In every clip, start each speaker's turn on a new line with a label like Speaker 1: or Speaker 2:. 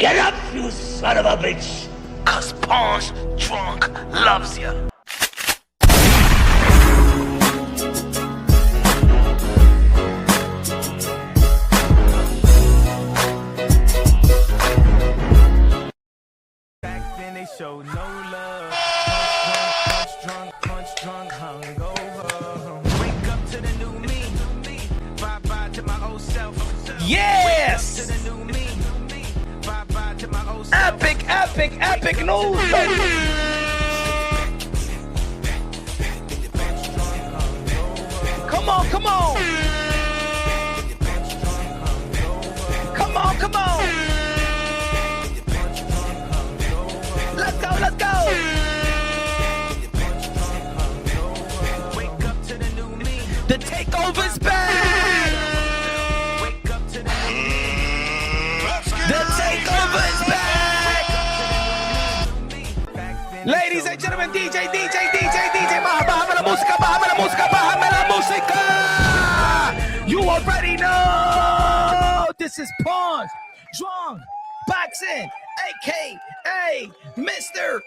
Speaker 1: Get up, you son of a bitch! Cause Pawns Drunk loves ya.
Speaker 2: Back then they showed no love. Punch drunk, hungover. Wake up to the new me. Bye to my old self.
Speaker 3: Yes!
Speaker 2: To the new me. Bye to my old self.
Speaker 3: Epic news, baby. Come on. Come on. Let's go.
Speaker 2: Wake up to the new me.
Speaker 3: The takeover's back.
Speaker 2: Wake up to the new me.
Speaker 3: The takeover's back. Ladies and gentlemen, DJ. Bájame la música. You already know. This is Pawns Drunk Boxing, a.k.a. Mr.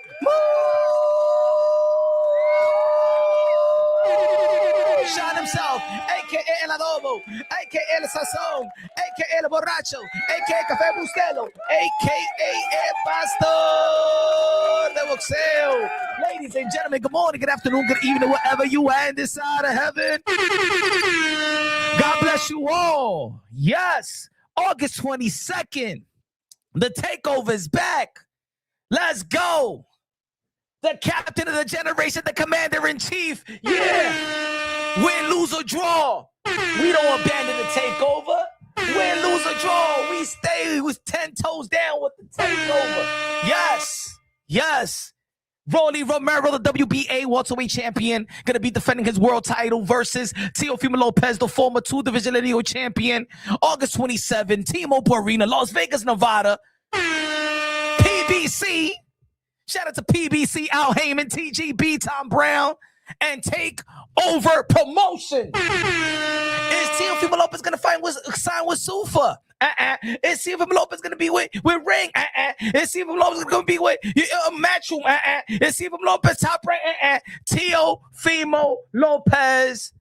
Speaker 3: Sean himself, a.k.a. El Adobo, a.k.a. El Sazón, a.k.a. El Borracho, a.k.a. Café Bustelo, a.k.a. El Pastor de Boxeo. Ladies and gentlemen, good morning, good afternoon, good evening, wherever you are in this side of heaven. God bless you all. Yes, August 22nd, the takeover is back. Let's go. The captain of the generation, the commander-in-chief. Yeah. Win, lose, or draw. We don't abandon the takeover. Win, lose, or draw. We stay with 10 toes down with the takeover. Yes. Rolly Romero, the WBA welterweight champion, going to be defending his world title versus Teofimo Lopez, the former 2-division lineal champion. August 27, T-Mobile Arena, Las Vegas, Nevada. PBC. Shout out to PBC, Al Haymon, TGB, Tom Brown, and Takeover Promotion. Is Teofimo Lopez going to sign with Sufa? Is Teofimo Lopez going to be with Ring? Is Teofimo Lopez going to be with Matchroom? Is Teofimo Lopez top rank? Teofimo Lopez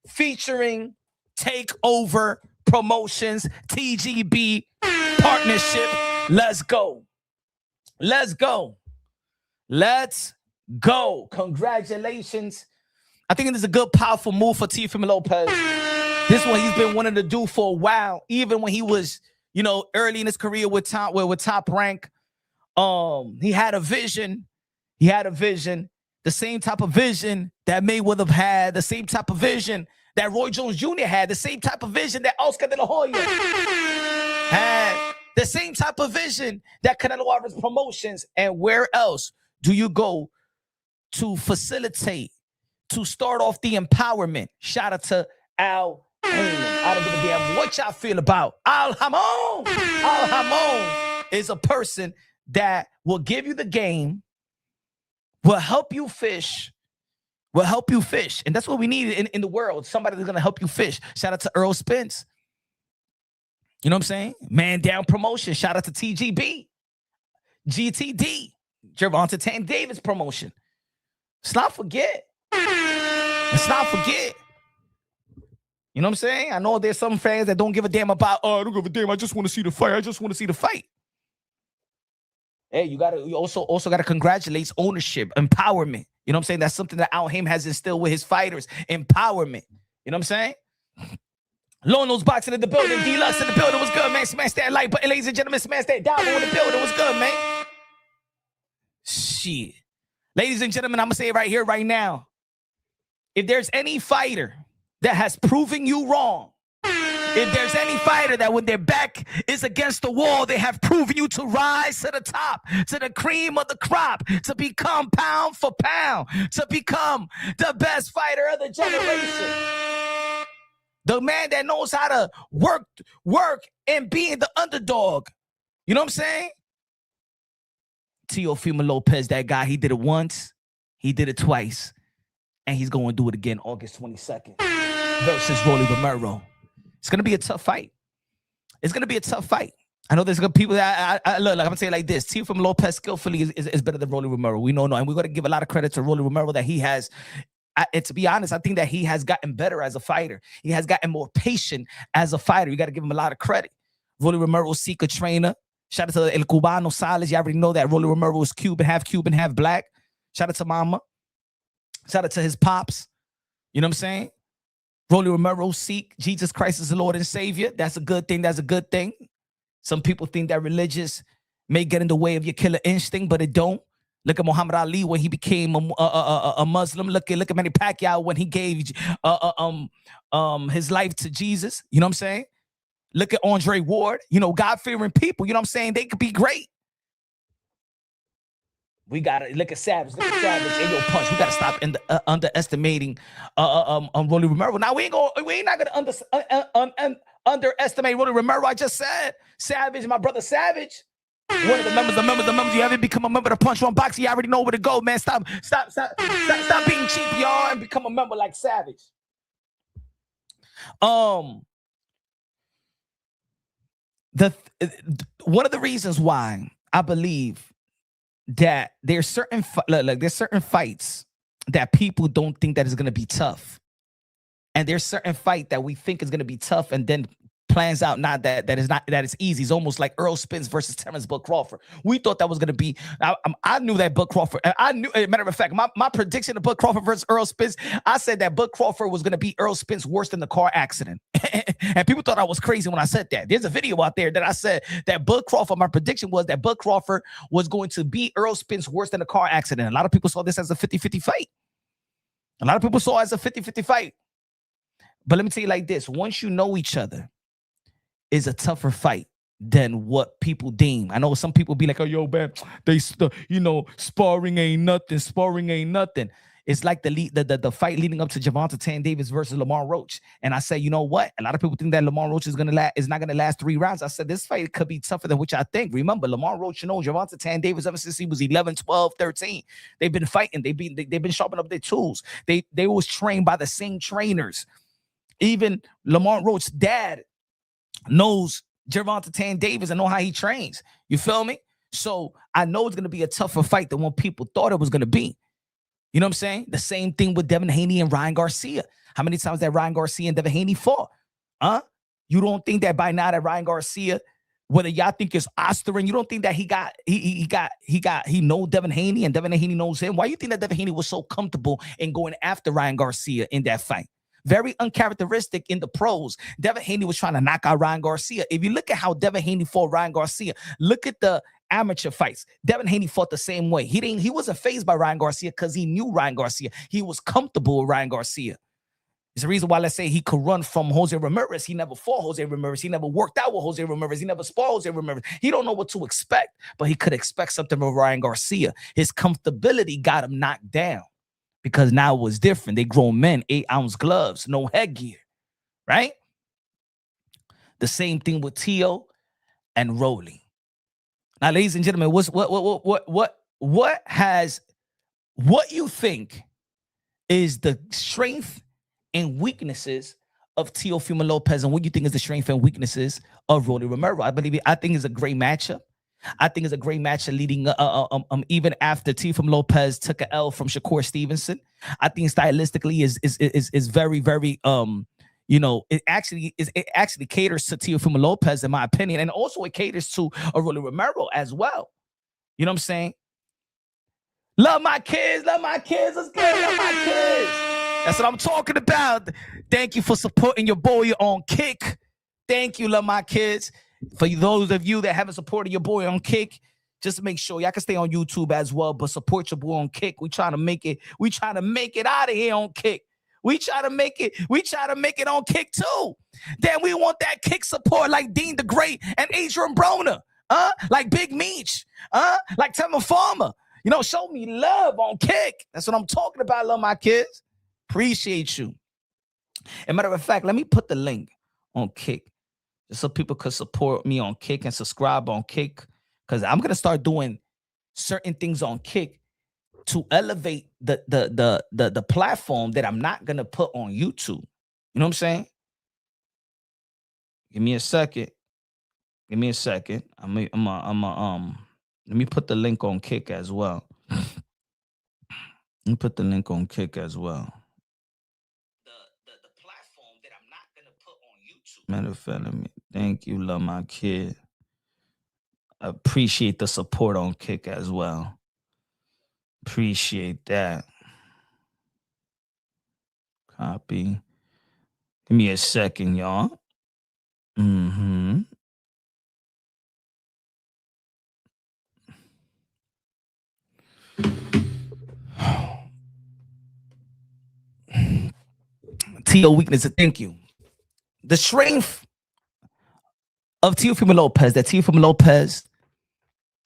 Speaker 3: featuring Takeover Promotions, TGB partnership. Let's go. Congratulations. I think this is a good, powerful move for Teofimo Lopez. This is what he's been wanting to do for a while, even when he was, early in his career with Top Rank. He had a vision. The same type of vision that Mayweather had, the same type of vision that Roy Jones Jr. had, the same type of vision that Oscar De La Hoya had, the same type of vision that Canelo Alvarez Promotions. And where else do you go to facilitate, to start off the empowerment? Shout out to Al Haymon. I don't give a damn what y'all feel about Al Haymon. Al Haymon is a person that will give you the game, will help you fish. And that's what we need in the world. Somebody that's going to help you fish. Shout out to Earl Spence. You know what I'm saying? Man Down Promotion. Shout out to TGB. GTD. Gervonta Tank Davis Promotion. Let's not forget. You know what I'm saying? I know there's some fans that don't give a damn about, I don't give a damn. I just want to see the fight. Hey, you also gotta congratulate ownership, empowerment. You know what I'm saying? That's something that Al Haymon has instilled with his fighters. Empowerment. You know what I'm saying? Lono's Boxing in the building. Deluxe in the building. What's good, man? Smash that like button, ladies and gentlemen. Smash that down in the building. What's good, man? Shit. Ladies and gentlemen, I'm going to say it right here, right now. If there's any fighter that has proven you wrong, if there's any fighter that when their back is against the wall, they have proven you to rise to the top, to the cream of the crop, to become pound for pound, to become the best fighter of the generation. The man that knows how to work and being the underdog. You know what I'm saying? Teofimo Lopez, that guy, he did it once, he did it twice, and he's going to do it again August 22nd versus Rolly Romero. It's going to be a tough fight. I know there's good people that I look, like I'm gonna say it like this. Teofimo Lopez skillfully is better than Rolly Romero. We know, and we're gonna give a lot of credit to Rolly Romero that he has. And to be honest, I think that he has gotten better as a fighter. He has gotten more patient as a fighter. You got to give him a lot of credit. Rolly Romero, Sika trainer. Shout out to El Cubano Salas. You already know that Rolly Romero is Cuban, half black. Shout out to Mama. Shout out to his pops. You know what I'm saying? Rolly Romero, seek Jesus Christ as the Lord and Savior. That's a good thing. That's a good thing. Some people think that religious may get in the way of your killer instinct, but it don't. Look at Muhammad Ali when he became a Muslim. Look at Manny Pacquiao when he gave his life to Jesus. You know what I'm saying? Look at Andre Ward. You know, God-fearing people. You know what I'm saying? They could be great. We gotta look at Savage. Look at Savage and your punch. We gotta stop underestimating Rolly Romero. Now we ain't not gonna underestimate Rolly Romero. I just said Savage, my brother Savage. One of the members. You haven't become a member of the Punch One Box. You already know where to go, man. Stop being cheap, y'all, and become a member like Savage. One of the reasons why I believe that there's certain fights that people don't think that is going to be tough, and there's certain fight that we think is going to be tough, and then plans out not that it's easy. It's almost like Earl Spence versus Terrence Bud Crawford. We thought that was going to be. I knew that Bud Crawford. I knew. As a matter of fact, my prediction of Bud Crawford versus Earl Spence. I said that Bud Crawford was going to be Earl Spence worse than the car accident, and people thought I was crazy when I said that. There's a video out there that I said that Bud Crawford. My prediction was that Bud Crawford was going to be Earl Spence worse than the car accident. A lot of people saw this as a 50-50 fight. A lot of people saw it as a 50-50 fight. But let me tell you like this: once you know each other, is a tougher fight than what people deem. I know some people be like, "Oh, yo, man, sparring ain't nothing." It's like the fight leading up to Gervonta Tan Davis versus Lamar Roach. And I say, you know what? A lot of people think that Lamar Roach is not gonna last 3 rounds. I said this fight could be tougher than which I think. Remember, Lamar Roach, Gervonta Tan Davis ever since he was 11, 12, 13. They've been fighting. They've been sharpening up their tools. They was trained by the same trainers. Even Lamar Roach's dad knows Gervonta Tan Davis and know how he trains. You feel me? So I know it's going to be a tougher fight than what people thought it was going to be. You know what I'm saying? The same thing with Devin Haney and Ryan Garcia. How many times that Ryan Garcia and Devin Haney fought? You don't think that by now that Ryan Garcia, whether y'all think it's Osterman, you don't think that he know Devin Haney and Devin Haney knows him? Why you think that Devin Haney was so comfortable in going after Ryan Garcia in that fight? Very uncharacteristic in the pros. Devin Haney was trying to knock out Ryan Garcia. If you look at how Devin Haney fought Ryan Garcia, look at the amateur fights. Devin Haney fought the same way. He wasn't fazed by Ryan Garcia because he knew Ryan Garcia. He was comfortable with Ryan Garcia. It's the reason why, let's say, he could run from Jose Ramirez. He never fought Jose Ramirez. He never worked out with Jose Ramirez. He never sparred Jose Ramirez. He don't know what to expect, but he could expect something from Ryan Garcia. His comfortability got him knocked down. Because now it was different. They grown men, 8-ounce gloves, no headgear, right? The same thing with Tio and Rolly. Now, ladies and gentlemen, what you think is the strength and weaknesses of Teofimo Lopez, and what you think is the strength and weaknesses of Rolly Romero? I think it's a great matchup. I think it's a great match leading even after Teofimo Lopez took an L from Shakur Stevenson. I think stylistically is very, very it actually caters to Teofimo Lopez, in my opinion, and also it caters to Rolly Romero as well. You know what I'm saying? Love my kids, let's go, love my kids. That's what I'm talking about. Thank you for supporting your boy on Kick. Thank you, love my kids. For those of you that haven't supported your boy on Kick, just make sure y'all can stay on YouTube as well, but support your boy on Kick. We trying to make it out of here on Kick. We try to make it on Kick too. Then we want that Kick support like Dean the Great and Adrian Broner, like Big Meech, like Tema Farmer. Show me love on Kick. That's what I'm talking about, love my kids. Appreciate you. As a matter of fact, let me put the link on Kick, just so people could support me on Kick and subscribe on Kick, because I'm gonna start doing certain things on Kick to elevate the platform that I'm not gonna put on YouTube. You know what I'm saying? Give me a second. Give me a second. Let me put the link on Kick as well. Let me put the link on Kick as well. The platform that I'm not gonna put on YouTube. Matter of fact, let me thank you, love my kid. I appreciate the support on Kick as well. Appreciate that. Copy. Give me a second, y'all. Mm-hmm. T.O. weakness, thank you. The strength of Teofimo Lopez, that Teofimo Lopez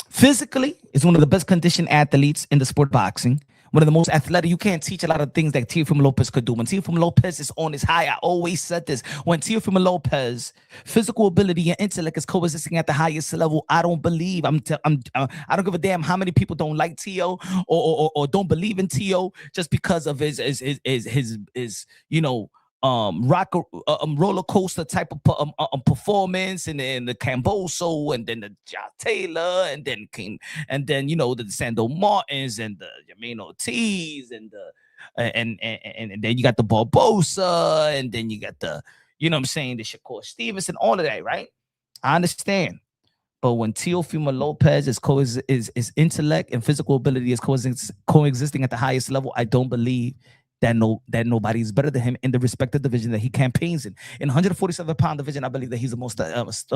Speaker 3: physically is one of the best conditioned athletes in the sport of boxing. One of the most athletic. You can't teach a lot of things that Teofimo Lopez could do. When Teofimo Lopez is on his high, I always said this. When Teofimo Lopez, physical ability and intellect is coexisting at the highest level, I don't believe. I don't give a damn how many people don't like Teo or don't believe in Teo just because of his roller coaster type of performance, and then the Camboso, and then the Ja Taylor, and then the Sando Martins, and the Jermaine Ortiz, and then you got the Barbosa, and then you got the the Shakur Stevenson, all of that, right? I understand. But when Teofimo Lopez is intellect and physical ability is coexisting at the highest level, I don't believe that nobody is better than him in the respective division that he campaigns in. In 147-pound division, I believe that he's the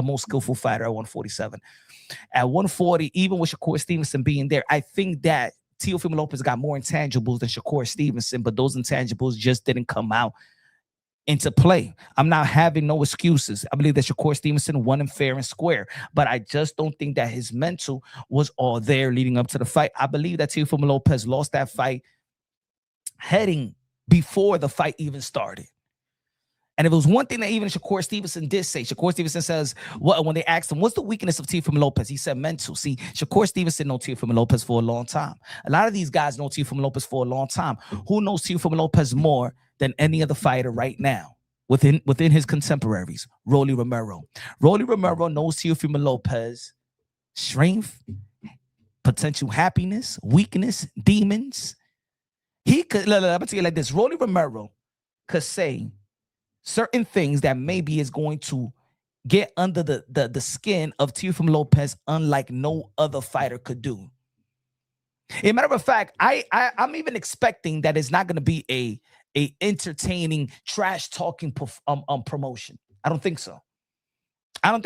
Speaker 3: most skillful fighter at 147. At 140, even with Shakur Stevenson being there, I think that Teofimo Lopez got more intangibles than Shakur Stevenson, but those intangibles just didn't come out into play. I'm not having no excuses. I believe that Shakur Stevenson won him fair and square, but I just don't think that his mental was all there leading up to the fight. I believe that Teofimo Lopez lost that fight heading before the fight even started. And if it was one thing that even Shakur Stevenson did say, Shakur Stevenson says, when they asked him, what's the weakness of Teofimo Lopez? He said mental. See, Shakur Stevenson knows Teofimo Lopez for a long time. A lot of these guys know Teofimo Lopez for a long time. Who knows Teofimo Lopez more than any other fighter right now within his contemporaries? Rolly Romero. Rolly Romero knows Teofimo Lopez strength, potential happiness, weakness, demons. He could, I'm gonna tell you like this. Rolly Romero could say certain things that maybe is going to get under the skin of Teofimo Lopez, unlike no other fighter could do. As a matter of fact, I'm even expecting that it's not going to be a entertaining trash talking promotion. I don't think so. I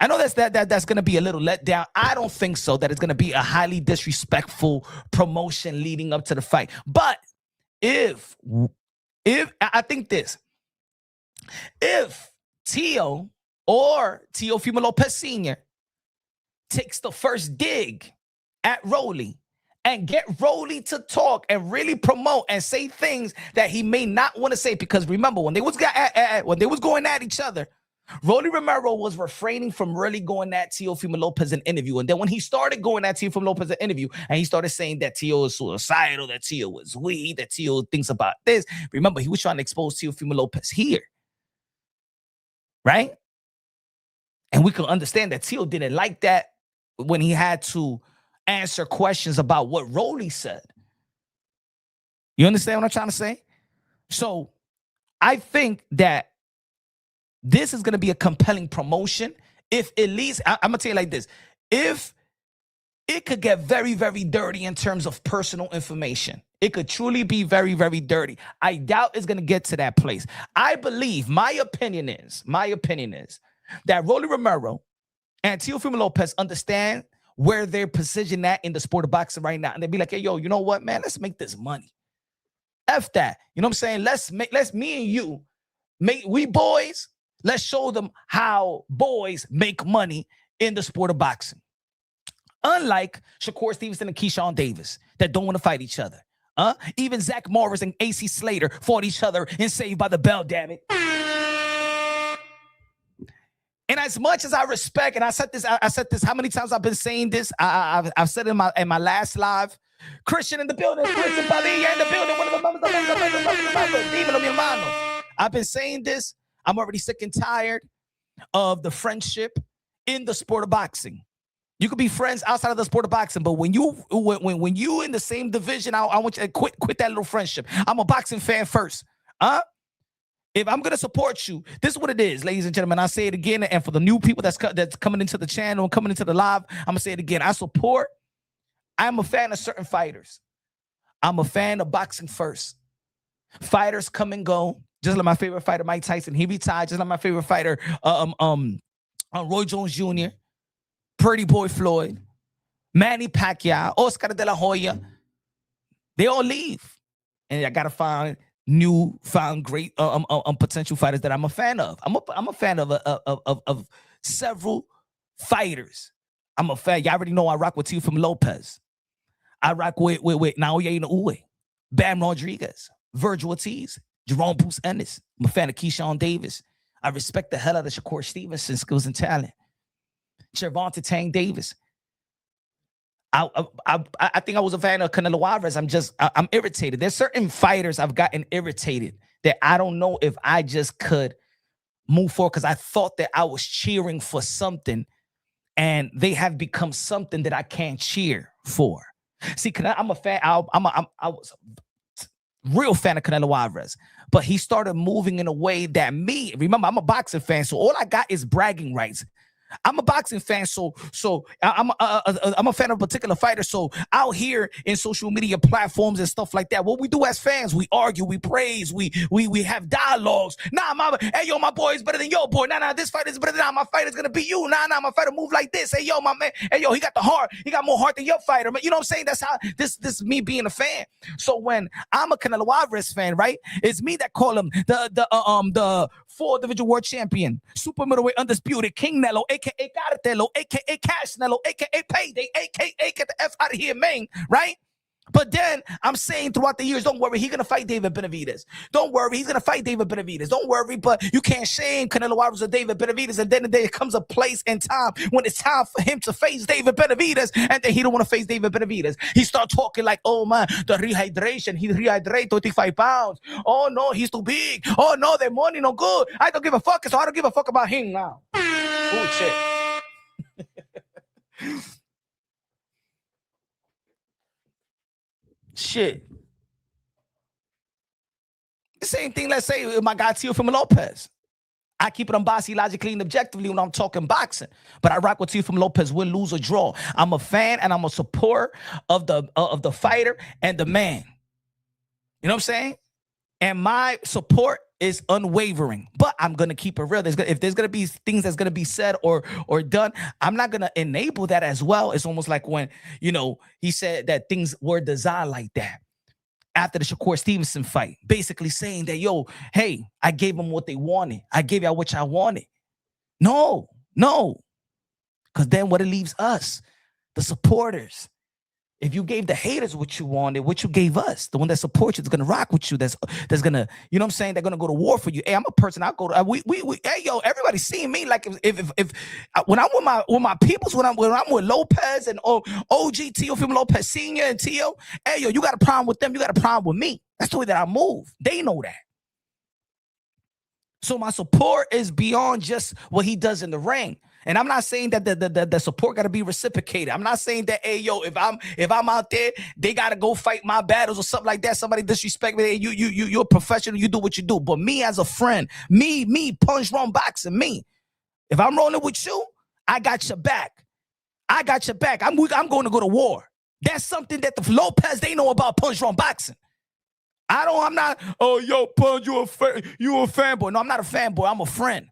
Speaker 3: know that's going to be a little letdown. I don't think so. That it's going to be a highly disrespectful promotion leading up to the fight. But if I think this. If Teo or Teofimo Lopez Sr. takes the first dig at Rolly and get Rolly to talk and really promote and say things that he may not want to say, because remember, when they was going at each other, Rolly Romero was refraining from really going at Teofimo Lopez in interview. And then when he started going at Teofimo Lopez in interview, and he started saying that Teo is suicidal, that Teo was weak, that Teo thinks about this, remember, he was trying to expose Teofimo Lopez here. Right? And we can understand that Teo didn't like that when he had to answer questions about what Rolly said. You understand what I'm trying to say? So I think that this is going to be a compelling promotion. If at least, I'm going to tell you like this. If it could get very, very dirty in terms of personal information, it could truly be very, very dirty. I doubt it's going to get to that place. I believe, my opinion is that Rolly Romero and Teofimo Lopez understand where they're positioned at in the sport of boxing right now. And they'd be like, hey, yo, you know what, man? Let's make this money. F that. You know what I'm saying? Let's me and you, we boys, let's show them how boys make money in the sport of boxing. Unlike Shakur Stevenson and Keyshawn Davis that don't want to fight each other. Even Zach Morris and AC Slater fought each other in Saved by the Bell, damn it. And as much as I respect, and I said this, how many times I've been saying this? I've said it in my last live. Christian in the building, Christian Padilla in the building, one of the members, Demon of mi hermano. I've been saying this. I'm already sick and tired of the friendship in the sport of boxing. You could be friends outside of the sport of boxing, but when you in the same division, I want you to quit that little friendship. I'm a boxing fan first. If I'm gonna support you, this is what it is, ladies and gentlemen. I say it again, and for the new people that's coming into the channel and coming into the live, I'm gonna say it again. I'm a fan of certain fighters. I'm a fan of boxing first. Fighters come and go. Just like my favorite fighter, Mike Tyson, he retired. Just like my favorite fighter, Roy Jones Jr., Pretty Boy Floyd, Manny Pacquiao, Oscar De La Hoya. They all leave, and I gotta find great potential fighters that I'm a fan of. I'm a fan of several fighters. I'm a fan. Y'all already know I rock with Teofimo Lopez. I rock with Naoya Inoue, Bam Rodriguez, Virgil Ortiz, Jerome Bruce Ennis. I'm a fan of Keyshawn Davis. I respect the hell out of Shakur Stevenson, skills and talent. Gervonta Tank Davis. I think I was a fan of Canelo Alvarez. I'm irritated. There's certain fighters I've gotten irritated that I don't know if I just could move forward because I thought that I was cheering for something and they have become something that I can't cheer for. See, I'm a fan. I was a real fan of Canelo Alvarez, but he started moving in a way that remember, I'm a boxing fan, so all I got is bragging rights. I'm a boxing fan, so I'm a fan of a particular fighter. So out here in social media platforms and stuff like that, what we do as fans, we argue, we praise, we have dialogues. Hey yo, my boy is better than your boy. Nah, this fighter is better than my fighter's gonna be you. Nah, my fighter move like this. Hey yo, my man. Hey yo, he got the heart. He got more heart than your fighter. You know what I'm saying? That's how this me being a fan. So when I'm a Canelo Alvarez fan, right? It's me that call him the 4-division world champion, super middleweight undisputed King Nello, aka Cartelo, aka Cash Nello, aka Payday, aka get the F out of here, man, right? But then I'm saying throughout the years, don't worry, he's gonna fight David Benavidez. Don't worry, he's gonna fight David Benavidez. Don't worry, but you can't shame Canelo Alvarez or David Benavidez. And then there comes a place and time when it's time for him to face David Benavidez, and then he don't want to face David Benavidez. He start talking like, oh man, the rehydration, he rehydrate 25 pounds. Oh no, he's too big. Oh no, the money no good. I don't give a fuck, so I don't give a fuck about him now. Oh shit. Shit. The same thing, let's say, with my guy Teofimo Lopez. I keep it unbiased, logically, and objectively when I'm talking boxing. But I rock with Teofimo Lopez, win, lose, or draw. I'm a fan and I'm a supporter of the fighter and the man. You know what I'm saying? And my support is unwavering, but I'm gonna keep it real. If there's gonna be things that's gonna be said or done, I'm not gonna enable that as well. It's almost like when he said that things were designed like that after the Shakur Stevenson fight, basically saying that hey, I gave them what they wanted. I gave y'all what y'all wanted. No, because then what it leaves us, the supporters. If you gave the haters what you wanted, what you gave us, the one that supports you is gonna rock with you. That's gonna, you know what I'm saying? They're gonna go to war for you. Hey, I'm a person. I'll go to hey yo, everybody's seeing me. Like if when I'm with my peoples, when I'm with Lopez and OG Teofimo Lopez Sr. and Teo, hey yo, you got a problem with them, you got a problem with me. That's the way that I move. They know that. So my support is beyond just what he does in the ring. And I'm not saying that the support got to be reciprocated. I'm not saying that, hey, yo, if I'm out there, they got to go fight my battles or something like that. Somebody disrespect me. Hey, you're a professional. You do what you do. But me as a friend, me, punch wrong boxing, me. If I'm rolling with you, I got your back. I got your back. I'm going to go to war. That's something that the Lopez, they know about punch wrong boxing. I'm not, oh, yo, Punch, you a fanboy. No, I'm not a fanboy. I'm a friend.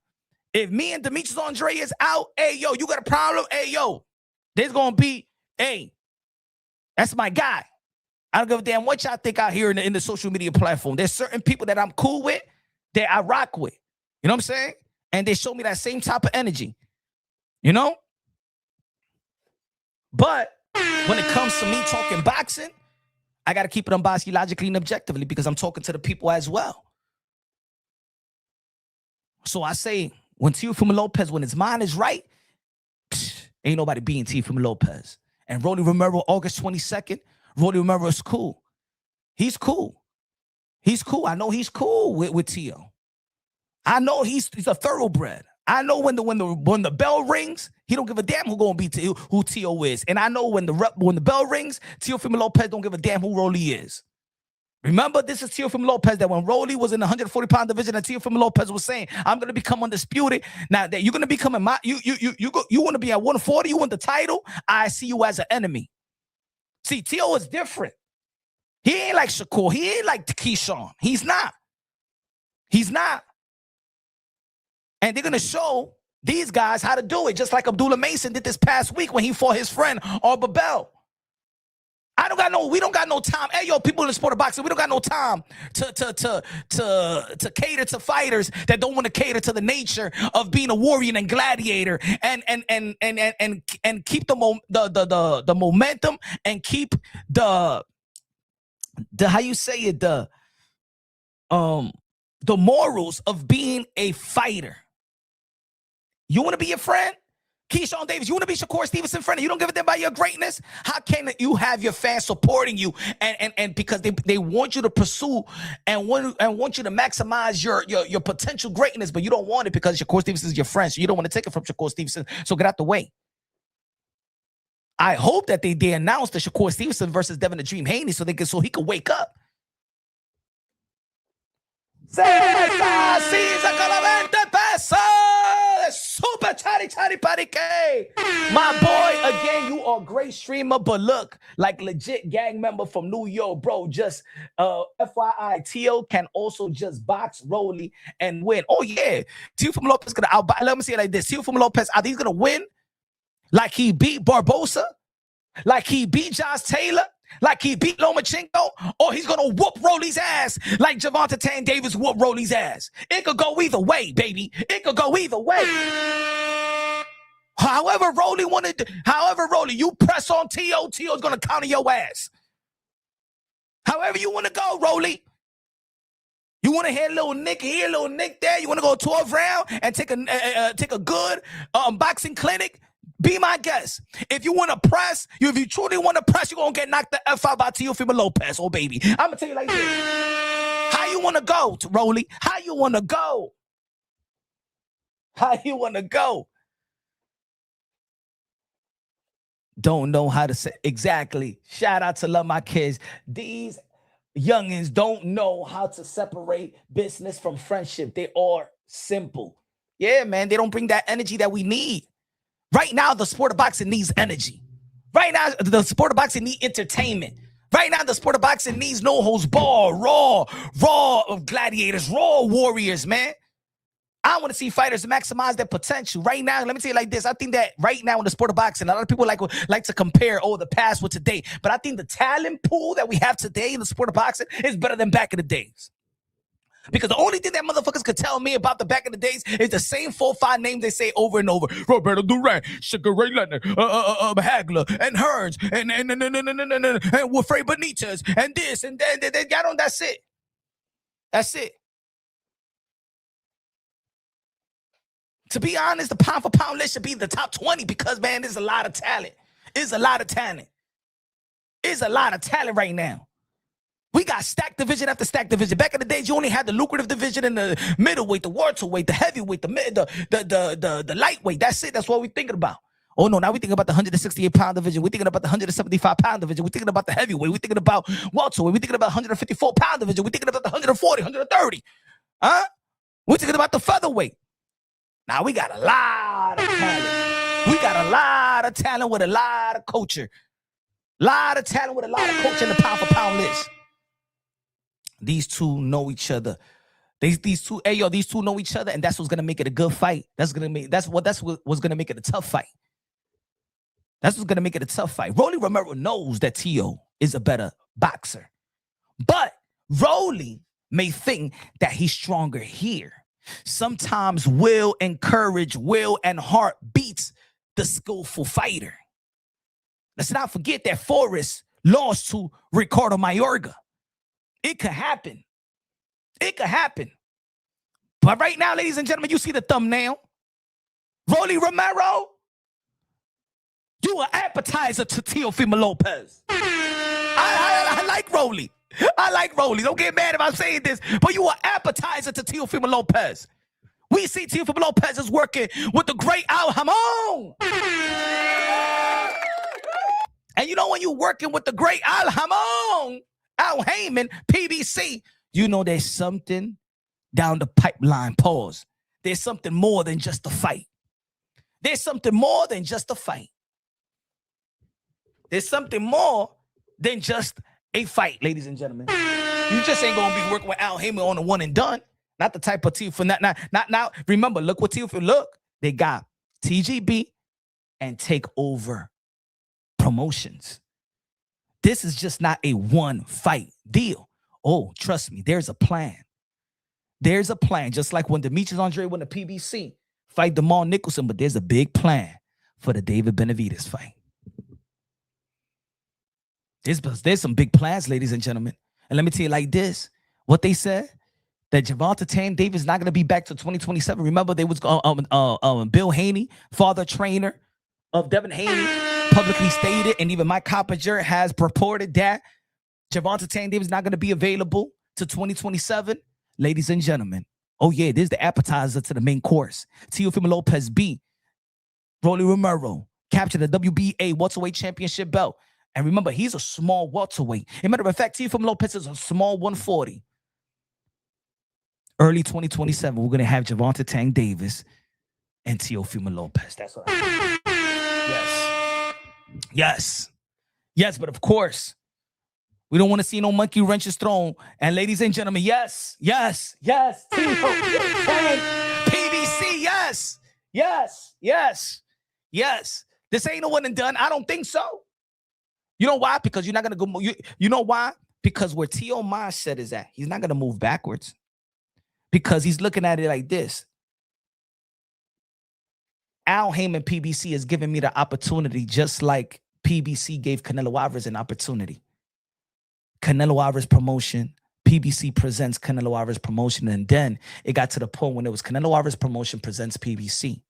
Speaker 3: If me and Demetrius Andre is out, hey, yo, you got a problem? Hey, yo, there's going to be, hey, that's my guy. I don't give a damn what y'all think out here in the social media platform. There's certain people that I'm cool with that I rock with. You know what I'm saying? And they show me that same type of energy. You know? But when it comes to me talking boxing, I got to keep it unbiased, logically, and objectively because I'm talking to the people as well. So I say, when Teofimo Lopez, when his mind is right, ain't nobody beating Teofimo Lopez. And Rolly Romero, August 22nd, Rolly Romero is cool. He's cool. He's cool. I know he's cool with Teo. I know he's a thoroughbred. I know when the bell rings, he don't give a damn who Tio is. And I know when the bell rings, Teofimo Lopez don't give a damn who Rolly is. Remember, this is Teofimo Lopez that when Rolly was in the 140-pound division, and Teofimo Lopez was saying, "I'm gonna become undisputed." Now that you're gonna become you want to be at 140, you want the title. I see you as an enemy. See, Tio is different. He ain't like Shakur. He ain't like Keyshawn. He's not. He's not. And they're going to show these guys how to do it, just like Abdullah Mason did this past week when he fought his friend Arba Bell. We don't got no time. Hey, yo, people in the sport of boxing, we don't got no time to cater to fighters that don't want to cater to the nature of being a warrior and gladiator and keep the momentum and keep the how you say it, the morals of being a fighter. You want to be your friend? Keyshawn Davis, you want to be Shakur Stevenson friend? You don't give a damn about your greatness? How can you have your fans supporting you and because they want you to pursue and want you to maximize your potential greatness, but you don't want it because Shakur Stevenson is your friend, so you don't want to take it from Shakur Stevenson, so get out the way. I hope that they announce the Shakur Stevenson versus Devin the Dream Haney so he could wake up. Super chatty patty K. My boy, again, you are a great streamer, but look like legit gang member from New York, bro. Just FYI, Tio can also just box Rolly and win. Oh yeah, Teofimo Lopez gonna outbox. Let me say it like this: Teofimo Lopez, are these gonna win like he beat Barbosa, like he beat Josh Taylor, like he beat Lomachenko, or he's gonna whoop Rolly's ass like Gervonta Tank Davis whoop Rolly's ass? It could go either way, baby. It could go either way. However Rolly, you press on Tio's gonna counter your ass. However you want to go, Rolly. You want to hit a little nick here, a little nick there. You want to go 12 round and take a good boxing clinic. Be my guest. If you want to press, if you truly want to press, you're going to get knocked the F out by Teofimo Lopez. Oh, baby. I'm going to tell you like this. How you want to go, Rolly? How you want to go? How you want to go? Don't know how to say exactly. Shout out to Love My Kids. These youngins don't know how to separate business from friendship. They are simple. Yeah, man. They don't bring that energy that we need. Right now, the sport of boxing needs energy. Right now, the sport of boxing needs entertainment. Right now, the sport of boxing needs no holds barred, raw of gladiators, raw warriors, man. I want to see fighters maximize their potential. Right now, let me tell you like this. I think that right now in the sport of boxing, a lot of people like to compare, the past with today. But I think the talent pool that we have today in the sport of boxing is better than back in the days. Because the only thing that motherfuckers could tell me about the back in the days is the same 4-5 names they say over and over. Roberto Duran, Sugar Ray Leonard, Hagler, and Hearns, and Wilfred Benitez, and this, and then they got on. That's it. That's it. To be honest, the pound for pound list should be the top 20 because, man, there's a lot of talent. It's a lot of talent. It's a lot of talent right now. We got stacked division after stacked division. Back in the days, you only had the lucrative division in the middleweight, the welterweight, the heavyweight, the lightweight. That's it. That's what we're thinking about. Oh, no, now we're thinking about the 168-pound division. We're thinking about the 175-pound division. We're thinking about the heavyweight. We're thinking about welterweight. We're thinking about 154-pound division. We're thinking about the 140, 130. Huh? We're thinking about the featherweight. Now we got a lot of talent. We got a lot of talent with a lot of culture. Lot of talent with a lot of culture in the pound for pound list. These two know each other. These two know each other, and that's what's gonna make it a good fight. That's what's gonna make it a tough fight. That's what's gonna make it a tough fight. Rolly Romero knows that Tio is a better boxer, but Rolly may think that he's stronger here. Sometimes will and courage, will and heart beats the skillful fighter. Let's not forget that Forrest lost to Ricardo Mayorga. It could happen. It could happen. But right now, ladies and gentlemen, you see the thumbnail. Rolly Romero, you an appetizer to Teofimo Lopez. I like Rolly. I like Rolly. Don't get mad if I'm saying this, but you an appetizer to Teofimo Lopez. We see Teofimo Lopez is working with the great Al Haymon. And you know when you're working with the great Al Haymon, PBC, you know there's something down the pipeline. Pause. There's something more than just a fight. There's something more than just a fight. There's something more than just a fight, ladies and gentlemen. You just ain't gonna be working with Al Haymon on a one and done. Not the type of Teofimo. Not now. Remember, look what Teofimo. Look, they got TGB and Takeover promotions. This is just not a one fight deal. Oh, trust me, there's a plan. There's a plan. Just like when Demetrius Andre won the PBC, fight Demal Nicholson, but there's a big plan for the David Benavidez fight. There's some big plans, ladies and gentlemen. And let me tell you like this, what they said, that Gervonta Tank Davis is not going to be back till 2027. Remember, they was Bill Haney, father trainer of Devin Haney, publicly stated, and even Mike Coppinger has purported that Gervonta Tank Davis is not going to be available to 2027. Ladies and gentlemen, oh yeah, this is the appetizer to the main course. Teofimo Lopez B, Rolly Romero, captured the WBA welterweight championship belt. And remember, he's a small welterweight. As a matter of fact, Teofimo Lopez is a small 140. Early 2027, we're going to have Gervonta Tank Davis and Teofimo Lopez. That's what I think. Yes, but of course, we don't want to see no monkey wrenches thrown. And ladies and gentlemen, yes. PBC, yes. This ain't no one and done. I don't think so. You know why? Because you're not going to go. You know why? Because where T.O. mindset is at, he's not going to move backwards. Because he's looking at it like this. Al Haymon PBC is giving me the opportunity just like PBC gave Canelo Alvarez an opportunity. Canelo Alvarez promotion, PBC presents Canelo Alvarez promotion, and then it got to the point when it was Canelo Alvarez promotion presents PBC.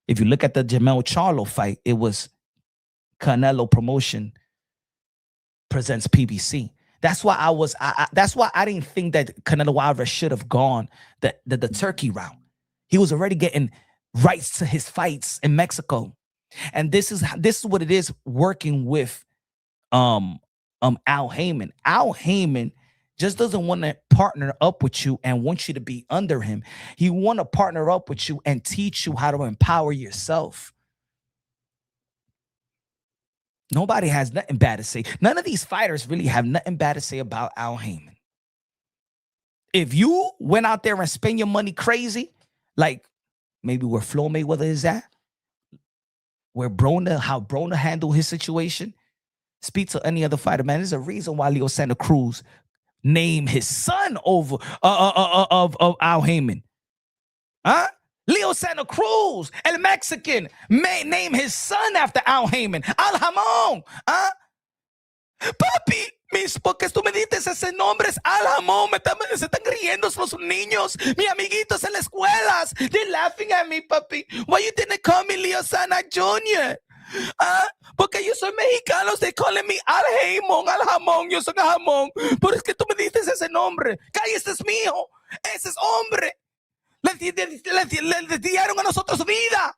Speaker 3: If you look at the Jermell Charlo fight, it was Canelo promotion presents PBC. That's why that's why I didn't think that Canelo Alvarez should have gone the Turkey route. He was already getting rights to his fights in Mexico. And this is what it is working with Al Haymon. Al Haymon just doesn't want to partner up with you and want you to be under him. He want to partner up with you and teach you how to empower yourself. Nobody has nothing bad to say. None of these fighters really have nothing bad to say about Al Haymon. If you went out there and spend your money crazy, like maybe where Floyd Mayweather is at, where how Broner handled his situation, speak to any other fighter, man. There's a reason why Leo Santa Cruz named his son over of Al Haymon. Huh? Leo Santa Cruz, el Mexican, may name his son after Al Haymon. Al Haymon. ¿Ah? Papi, porque tú me dices ese nombre es Al Haymon. Se están riendo los niños, mis amiguitos en las escuelas. They're laughing at me, papi. Why you didn't call me Leo Santa Jr.? ¿Ah? Porque yo soy mexicano, they calling me Al Haymon, Al Haymon. Yo soy Al Haymon. Pero es que tú me dices ese nombre. Cállate, es mío. Ese es hombre. Le dieron a nosotros vidas.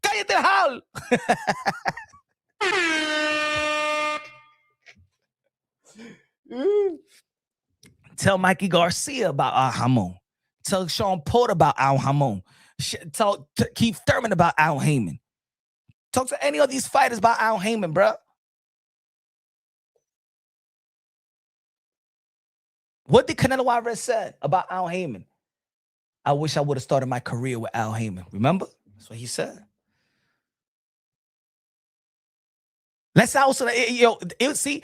Speaker 3: Cállate, Hal. Tell Mikey Garcia about Al Haymon. Tell Sean Porter about Al Haymon. Tell Keith Thurman about Al Haymon. Talk to any of these fighters about Al Haymon, bro. What did Canelo Alvarez say about Al Haymon? I wish I would have started my career with Al Haymon. Remember? That's what he said. Let's also, see,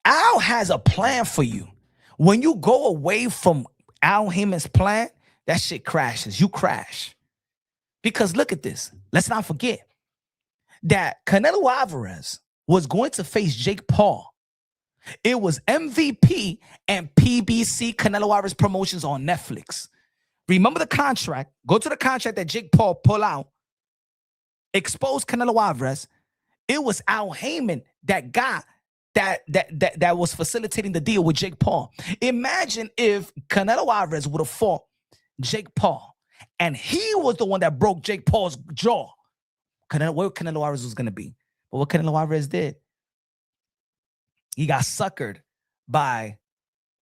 Speaker 3: Al has a plan for you. When you go away from Al Haymon's plan, that shit crashes. You crash. Because look at this. Let's not forget that Canelo Alvarez was going to face Jake Paul. It was MVP and PBC Canelo Alvarez promotions on Netflix. Remember the contract. Go to the contract that Jake Paul pulled out. Exposed Canelo Alvarez. It was Al Haymon that got that was facilitating the deal with Jake Paul. Imagine if Canelo Alvarez would have fought Jake Paul, and he was the one that broke Jake Paul's jaw. Where Canelo Alvarez was going to be. But what Canelo Alvarez did, he got suckered by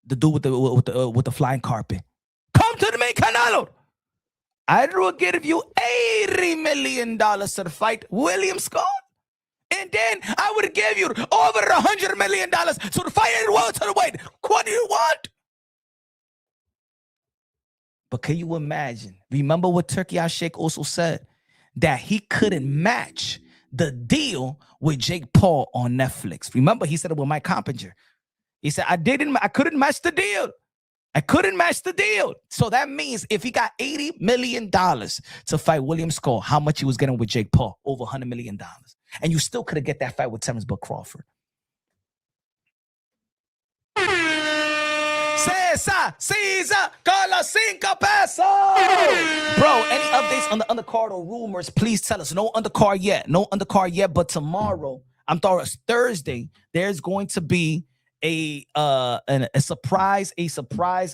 Speaker 3: the dude with the flying carpet. Come to me, Canelo. I will give you $80 million to fight William Scott. And then I would give you over $100 million to fight at welterweight. What do you want? But can you imagine? Remember what Turkey Al-Sheikh also said? That he couldn't match the deal with Jake Paul on Netflix. Remember, he said it with Mike Coppinger. He said, I couldn't match the deal. I couldn't match the deal. So that means if he got $80 million to fight William Scott, how much he was getting with Jake Paul? Over $100 million. And you still could have get that fight with Terence Bud Crawford. Cesar, Carlos Cinco Pesos. Bro, any updates on the undercard or rumors, please tell us. No undercard yet. But tomorrow, Thursday, there's going to be a surprise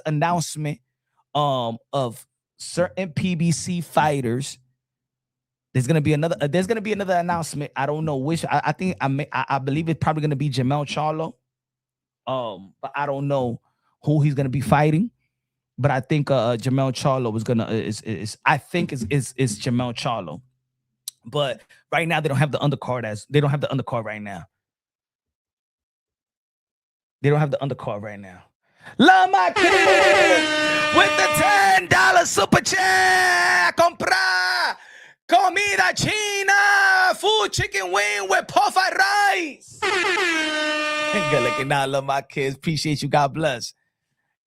Speaker 3: announcement of certain PBC fighters. There's gonna be another announcement. I don't know which. I believe it's probably gonna be Jermell Charlo. But I don't know who he's gonna be fighting. But I think Jermell Charlo is Jermell Charlo. But right now they don't have the undercard right now. They don't have the undercard right now. Lama Kid with the $10 super chat. Compra comida china. Full chicken wing with puff-fried rice. Good looking out, love my kids. Appreciate you. God bless.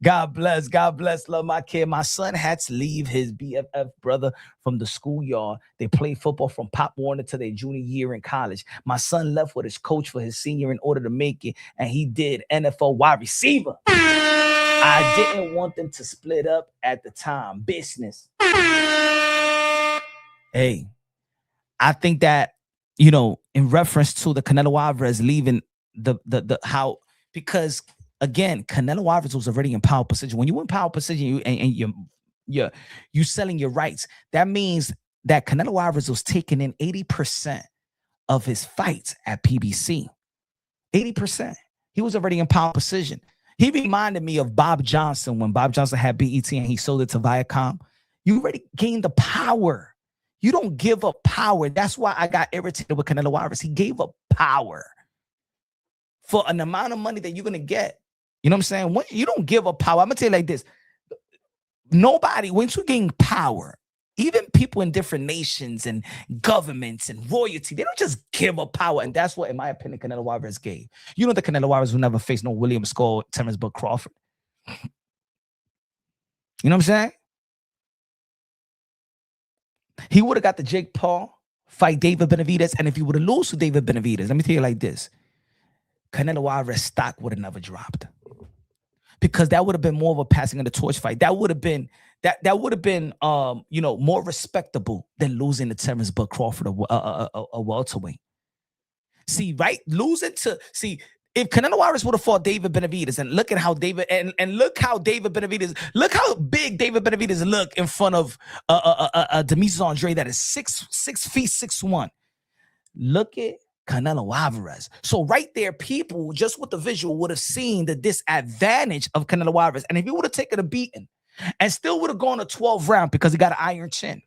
Speaker 3: God bless, love my kid. My son had to leave his BFF brother from the schoolyard. They played football from Pop Warner to their junior year in college. My son left with his coach for his senior in order to make it, and he did NFL wide receiver. I didn't want them to split up at the time. Business. Hey, I think that, in reference to the Canelo Alvarez leaving because again, Canelo Alvarez was already in power position. When you in power position, you selling your rights. That means that Canelo Alvarez was taking in 80% of his fights at PBC. 80%. He was already in power position. He reminded me of Bob Johnson when Bob Johnson had BET and he sold it to Viacom. You already gained the power. You don't give up power. That's why I got irritated with Canelo Alvarez. He gave up power for an amount of money that you're going to get. You know what I'm saying? When you don't give up power, I'm going to tell you like this. Nobody, once you gain power, even people in different nations and governments and royalty, they don't just give up power. And that's what, in my opinion, Canelo Alvarez gave. You know, the Canelo Alvarez will never face no William Scott, Terence Bud Crawford. You know what I'm saying? He would have got the Jake Paul fight David Benavidez. And if he would have lost to David Benavidez, let me tell you like this. Canelo Alvarez stock would have never dropped. Because that would have been more of a passing of the torch fight. That would have been more respectable than losing to Terence Bud Crawford, a welterweight. See, right? If Canelo Alvarez would have fought David Benavidez, and look at how David look how big David Benavidez look in front of Demetrius Andre, that is 6 feet 6'1". Look at Canelo Alvarez. So right there, people just with the visual would have seen the disadvantage of Canelo Alvarez. And if he would have taken a beating and still would have gone a 12 round because he got an iron chin,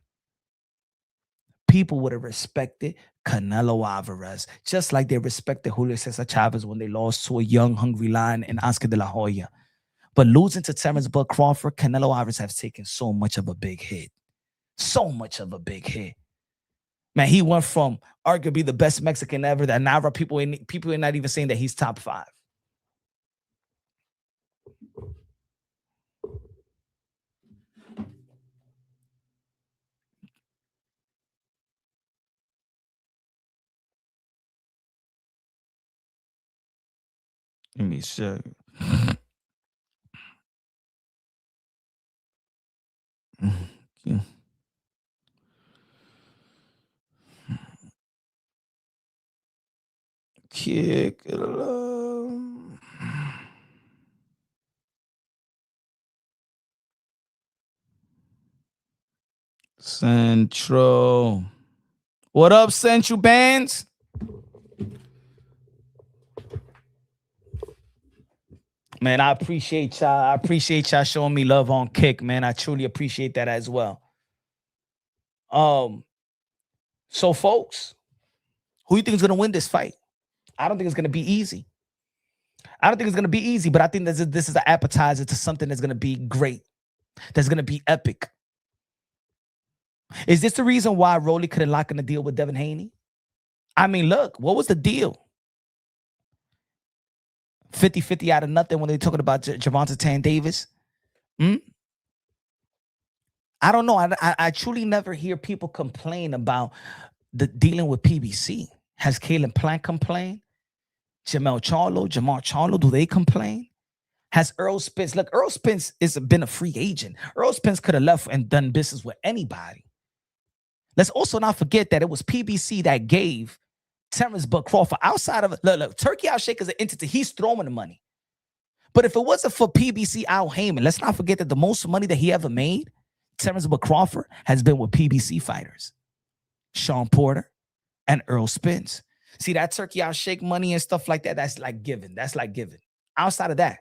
Speaker 3: people would have respected Canelo Alvarez, just like they respected Julio Cesar Chavez when they lost to a young, hungry lion in Oscar de la Hoya. But losing to Terence Bud Crawford, Canelo Alvarez has taken so much of a big hit. So much of a big hit. Man, he went from arguably the best Mexican ever that now people are not even saying that he's top 5. Let me show you. Kick it along. Central. What up, Central Bands? Man, I appreciate y'all. I appreciate y'all showing me love on Kick, man. I truly appreciate that as well. So folks, who you think is gonna win this fight? I don't think it's gonna be easy. But I think this is an appetizer to something that's gonna be great, that's gonna be epic. Is this the reason why Rolly couldn't lock in a deal with Devin Haney? I mean, look, what was the deal? 50-50 out of nothing when they're talking about Gervonta Tan Davis. I don't know. I truly never hear people complain about the dealing with PBC. Has Kalen Plant complained? Jamar Charlo, do they complain? Has Earl Spence? Look, Earl Spence has been a free agent. Earl Spence could have left and done business with anybody. Let's also not forget that it was PBC that gave Terrence Bud Crawford outside of look, Turkey Al Sheikh is an entity. He's throwing the money. But if it wasn't for PBC Al Haymon, let's not forget that the most money that he ever made, Terrence Bud Crawford, has been with PBC fighters. Sean Porter and Earl Spence. See, that Turkey Al Sheikh money and stuff like that, that's like giving. Outside of that,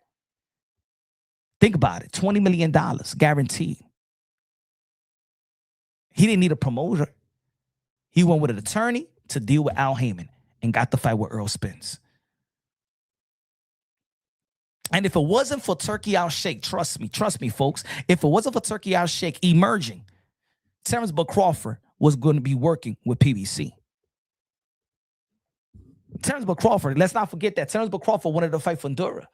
Speaker 3: think about it. $20 million guaranteed. He didn't need a promoter. He went with an attorney to deal with Al Haymon and got the fight with Earl Spence. And if it wasn't for Turkey Al Sheikh, trust me, folks, if it wasn't for Turkey Al Sheikh emerging, Terrence Bud Crawford was going to be working with PBC. Terrence Bud Crawford, let's not forget that Terrence Bud Crawford wanted to fight Fundura.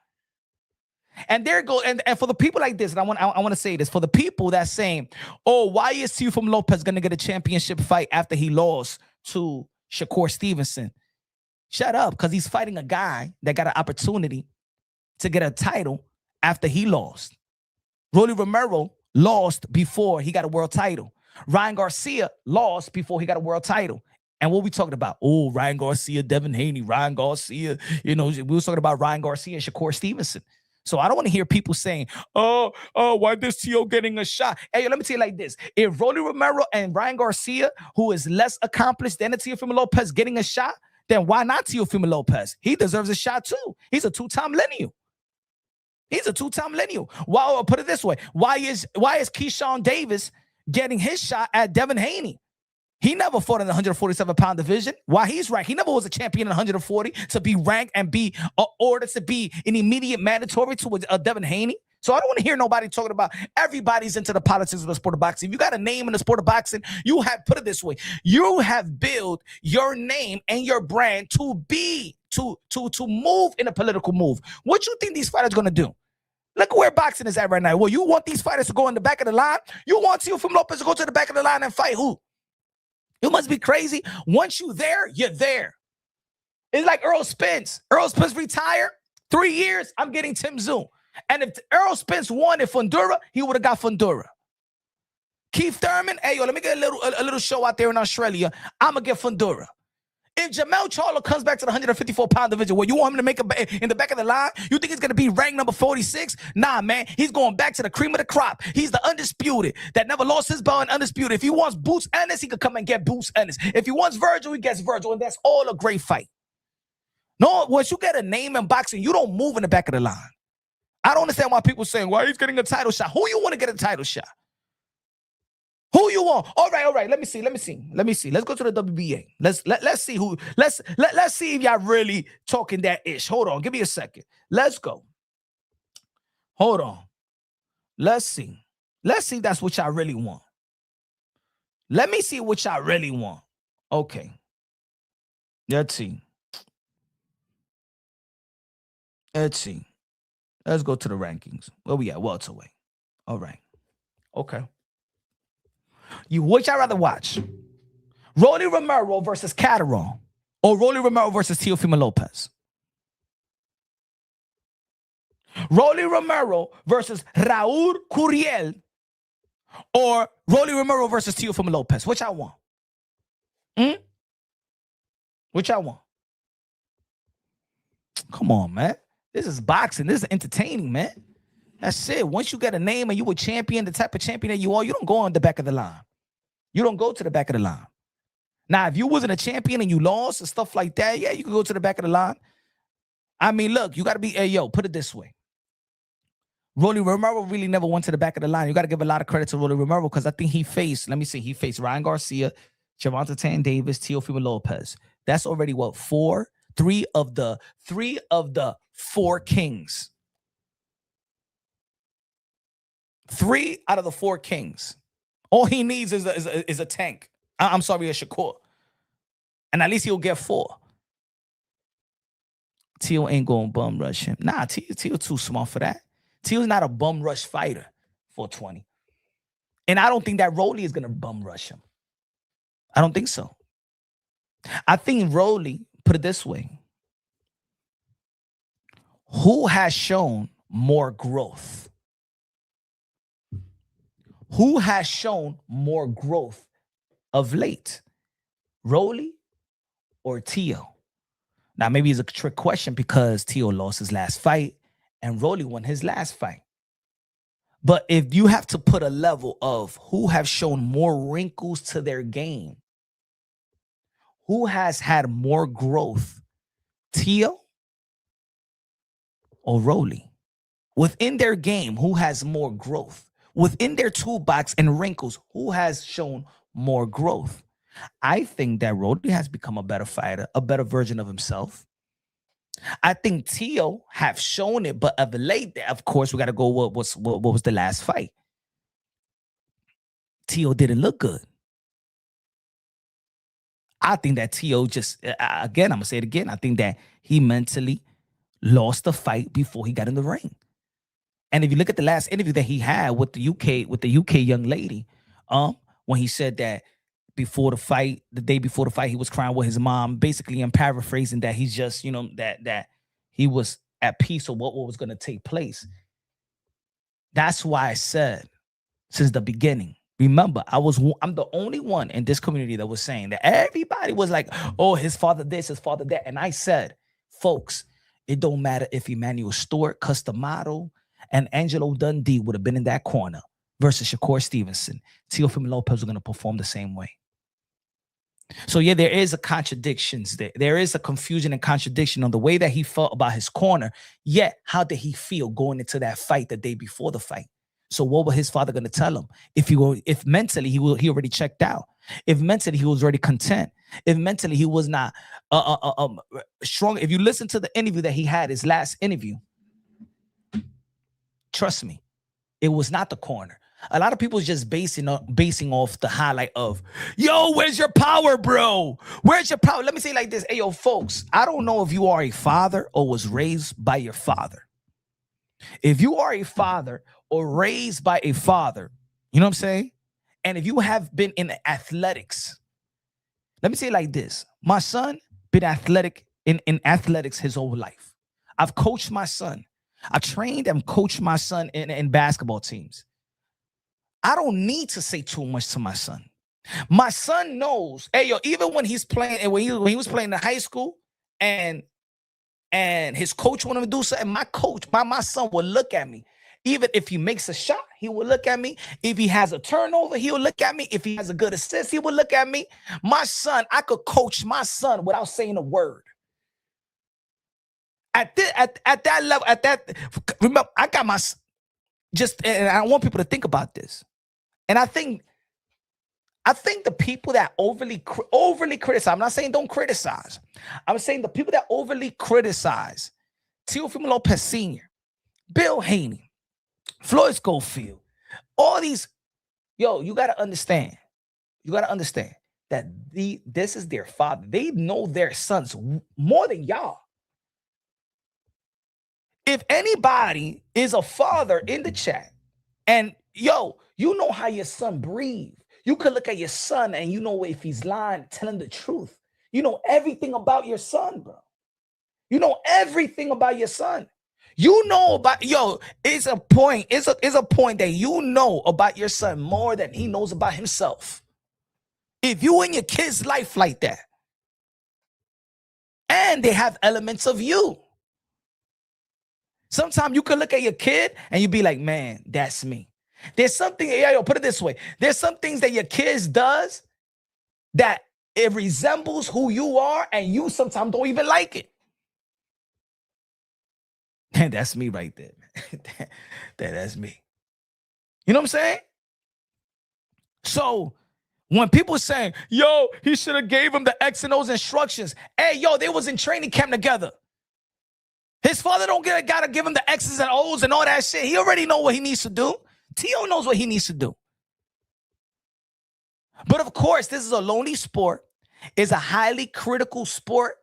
Speaker 3: And there go, and for the people like this, and I want to say this, for the people that's saying, oh, why is Teofimo Lopez going to get a championship fight after he lost to Shakur Stevenson? Shut up, because he's fighting a guy that got an opportunity to get a title after he lost. Rolly Romero lost before he got a world title. Ryan Garcia lost before he got a world title. And what we talking about? Oh, Ryan Garcia, Devin Haney, Ryan Garcia. We were talking about Ryan Garcia and Shakur Stevenson. So I don't want to hear people saying, oh, why this Teo getting a shot? Hey, let me tell you like this. If Rolly Romero and Ryan Garcia, who is less accomplished than Teofimo Lopez, getting a shot, then why not Teofimo Lopez? He deserves a shot too. He's a two-time lineal. Why, I'll put it this way. Why is Keyshawn Davis getting his shot at Devin Haney? He never fought in the 147-pound division. Why he's ranked? He never was a champion in 140 to be ranked and be ordered to be an immediate mandatory to a Devin Haney. So I don't want to hear nobody talking about everybody's into the politics of the sport of boxing. If you got a name in the sport of boxing, you have, put it this way, you have built your name and your brand to be, to move in a political move. What you think these fighters are going to do? Look where boxing is at right now. Well, you want these fighters to go in the back of the line? You want Teofimo Lopez to go to the back of the line and fight who? You must be crazy. Once you're there, you're there. It's like Earl Spence. Earl Spence retired. 3 years, I'm getting Tim Zoom. And if Earl Spence won at Fundura, he would have got Fundura. Keith Thurman, hey, yo, let me get a little show out there in Australia. I'm going to get Fundura. If Jamel Charlo comes back to the 154-pound division, you want him to make in the back of the line? You think he's going to be ranked number 46? Nah, man. He's going back to the cream of the crop. He's the undisputed that never lost his belt and undisputed. If he wants Boots Ennis, he could come and get Boots Ennis. If he wants Virgil, he gets Virgil. And that's all a great fight. No, once you get a name in boxing, you don't move in the back of the line. I don't understand why people are saying, why he's getting a title shot. Who you want to get a title shot? Who you want? All right. Let me see. Let's go to the WBA. Let's see who. Let's see if y'all really talking that ish. Hold on. Give me a second. Let's go. Hold on. Let's see. Let's see if that's what y'all really want. Let me see what y'all really want. Okay. Let's see. Let's go to the rankings. Where we at? Welterweight. All right. Okay. Which I'd rather watch? Rolly Romero versus Catterall or Rolly Romero versus Teofimo Lopez? Rolly Romero versus Raul Curiel or Rolly Romero versus Teofimo Lopez? Which I want? Which I want? Come on, man. This is boxing. This is entertaining, man. That's it. Once you get a name and you a champion, the type of champion that you are, you don't go on the back of the line. You don't go to the back of the line. Now, if you wasn't a champion and you lost and stuff like that, yeah, you can go to the back of the line. I mean, look, you got to be, hey, yo, put it this way. Rolly Romero really never went to the back of the line. You got to give a lot of credit to Rolly Romero because I think he faced Ryan Garcia, Gervonta Davis, Teofimo Lopez. That's already what, three of the four kings. 3 out of the 4 kings. All he needs is a tank. I'm sorry, a Shakur. And at least he'll get 4. Teo ain't going to bum rush him. Nah, Teo too smart for that. Teo's not a bum rush fighter for 20. And I don't think that Rolly is going to bum rush him. I don't think so. I think Rolly, put it this way, who has shown more growth? Who has shown more growth of late? Rolly or Teo? Now, maybe it's a trick question because Teo lost his last fight and Rolly won his last fight. But if you have to put a level of who have shown more wrinkles to their game, who has had more growth, Teo or Rolly? Within their game, who has more growth? Within their toolbox and wrinkles, who has shown more growth? I think that Rolly has become a better fighter, a better version of himself. I think Teo have shown it, but of late, of course, we got to go what was the last fight. Teo didn't look good. I think that Teo just, again, I'm going to say it again. I think that he mentally lost the fight before he got in the ring. And if you look at the last interview that he had with the UK young lady, when he said that before the fight, the day before the fight, he was crying with his mom. Basically, I'm paraphrasing that he's just, that he was at peace with what was going to take place. That's why I said since the beginning. Remember, I'm the only one in this community that was saying that everybody was like, oh, his father this, his father that. And I said, folks, it don't matter if Emmanuel Stewart, Customato, and Angelo Dundee would have been in that corner versus Shakur Stevenson. Teofimo Lopez was going to perform the same way. So, yeah, there is a contradictions there. There is a confusion and contradiction on the way that he felt about his corner. Yet, how did he feel going into that fight the day before the fight? So what was his father going to tell him? If mentally he already checked out, if mentally he was already content, if mentally he was not strong. If you listen to the interview that he had, his last interview, trust me, it was not the corner. A lot of people just basing off the highlight of, yo, where's your power, bro? Where's your power? Let me say it like this. Hey, yo, folks, I don't know if you are a father or was raised by your father. If you are a father or raised by a father, you know what I'm saying? And if you have been in athletics, let me say it like this. My son been athletic in athletics his whole life. I've coached my son. I trained and coached my son in basketball teams. I don't need to say too much to my son. My son knows, hey, yo, even when he's playing, and when he was playing in high school and his coach wanted him to do something, my son will look at me. Even if he makes a shot, he will look at me. If he has a turnover, he'll look at me. If he has a good assist, he will look at me. My son, I could coach my son without saying a word. At that level, remember, I got my, and I want people to think about this. And I think the people that overly criticize, I'm not saying don't criticize. I'm saying the people that overly criticize Teofimo Lopez Sr., Bill Haney, Floyd Schofield, all these, yo, you got to understand. You got to understand that this is their father. They know their sons more than y'all. If anybody is a father in the chat, and yo, you know how your son breathes. You could look at your son and you know if he's lying, telling the truth. You know everything about your son, bro. You know everything about your son. You know about, yo, it's a point that you know about your son more than he knows about himself. If you in your kid's life like that, and they have elements of you. Sometimes you can look at your kid and you be like, man, that's me. There's something, yo, put it this way. There's some things that your kids does that it resembles who you are, and you sometimes don't even like it. And that's me right there. That's me. You know what I'm saying? So when people saying, yo, he should have gave him the X and O's instructions. Hey, yo, they was in training camp together. His father gotta give him the X's and O's and all that shit. He already know what he needs to do. Tio knows what he needs to do. But of course, this is a lonely sport. It's a highly critical sport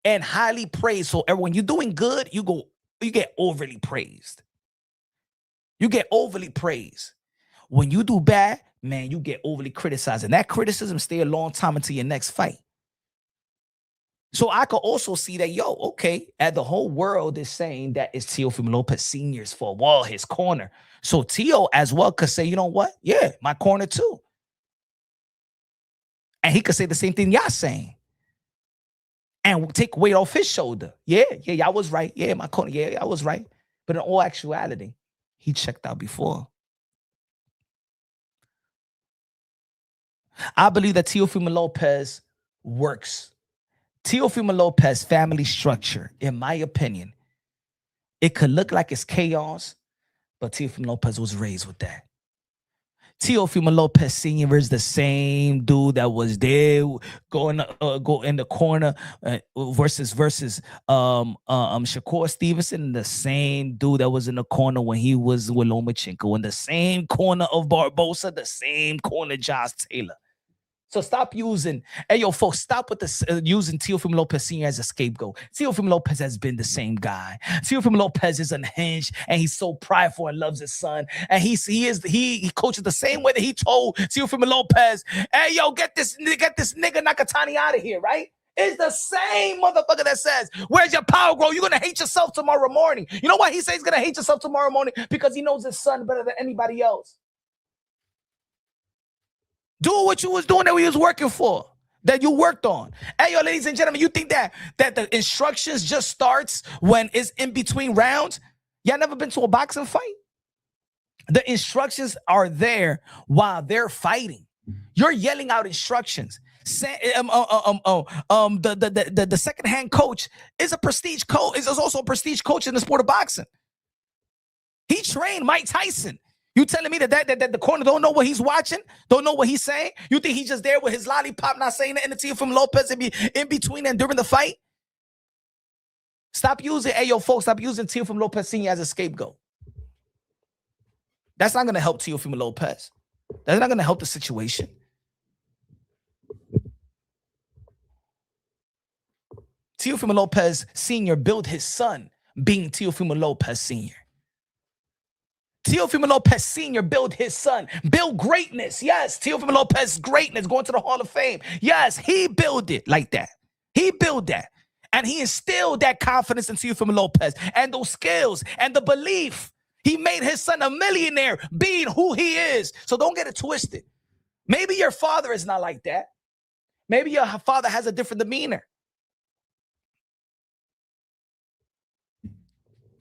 Speaker 3: and highly praised. So when you're doing good, you get overly praised. You get overly praised. When you do bad, man, you get overly criticized. And that criticism stay a long time until your next fight. So I could also see that, yo, okay, the whole world is saying that it's Teofimo Lopez Sr.'s for wall, his corner. So Tio as well could say, you know what? Yeah, my corner too. And he could say the same thing y'all saying. And take weight off his shoulder. Yeah, y'all was right. Yeah, my corner, yeah, I was right. But in all actuality, he checked out before. I believe that Teofimo Lopez works. Teofimo Lopez family structure, in my opinion, it could look like it's chaos, but Teofimo Lopez was raised with that. Teofimo Lopez Sr. is the same dude that was there go in the corner versus Shakur Stevenson, the same dude that was in the corner when he was with Lomachenko, in the same corner of Barbosa, the same corner Josh Taylor. So stop using, hey, yo, folks, stop with using Teofimo Lopez Sr. as a scapegoat. Teofimo Lopez has been the same guy. Teofimo Lopez is unhinged, and he's so prideful and loves his son. And he coaches the same way that he told Teofimo Lopez, hey, yo, get this nigga Nakatani out of here, right? It's the same motherfucker that says, where's your power, bro? You're going to hate yourself tomorrow morning. You know why he says he's going to hate yourself tomorrow morning? Because he knows his son better than anybody else. Do what you was doing that we was working for, that you worked on. Hey, yo, ladies and gentlemen, you think that the instructions just starts when it's in between rounds? Y'all never been to a boxing fight? The instructions are there while they're fighting. You're yelling out instructions. The second-hand coach is a prestige coach. Is also a prestige coach in the sport of boxing. He trained Mike Tyson. You telling me that the corner don't know what he's watching, don't know what he's saying? You think he's just there with his lollipop, not saying anything to Teofimo Lopez in between and during the fight? Stop using, hey, yo, folks, stop using Teofimo Lopez Sr. as a scapegoat. That's not going to help Teofimo Lopez. That's not going to help the situation. Teofimo Lopez Sr. built his son being Teofimo Lopez Sr. Teofimo Lopez Sr. built his son. Build greatness. Yes, Teofimo Lopez greatness going to the Hall of Fame. Yes, he built it like that. He built that. And he instilled that confidence in Teofimo Lopez and those skills and the belief. He made his son a millionaire being who he is. So don't get it twisted. Maybe your father is not like that. Maybe your father has a different demeanor.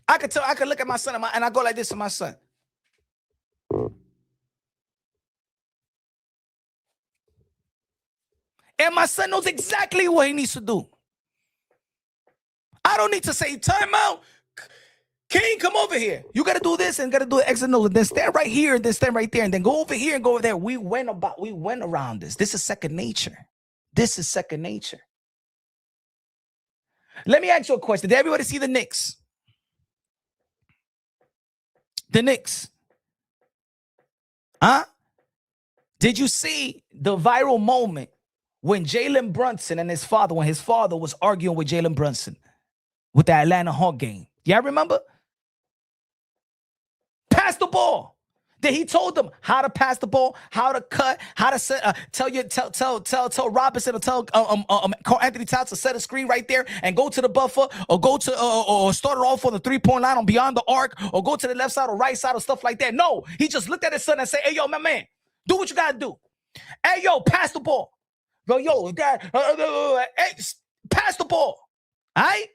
Speaker 3: I could look at my son and I go like this to my son. And my son knows exactly what he needs to do. I don't need to say, time out. King, come over here. You got to do this and got to do X and O. Then stand right here and then stand right there. And then go over here and go over there. We went around this. This is second nature. This is second nature. Let me ask you a question. Did everybody see the Knicks? The Knicks. Huh? Did you see the viral moment when Jalen Brunson and his father, when his father was arguing with Jalen Brunson with the Atlanta Hawk game? Y'all remember? Pass the ball. Then he told them how to pass the ball, how to cut, how to set. Tell Robinson or tell Carl Anthony Towns to set a screen right there and go to the buffer or go to or start it off on the 3-point line on beyond the arc or go to the left side or right side or stuff like that. No, he just looked at his son and said, "Hey, yo, my man, do what you gotta do. Hey, yo, pass the ball. Yo, dad, pass the ball. All right."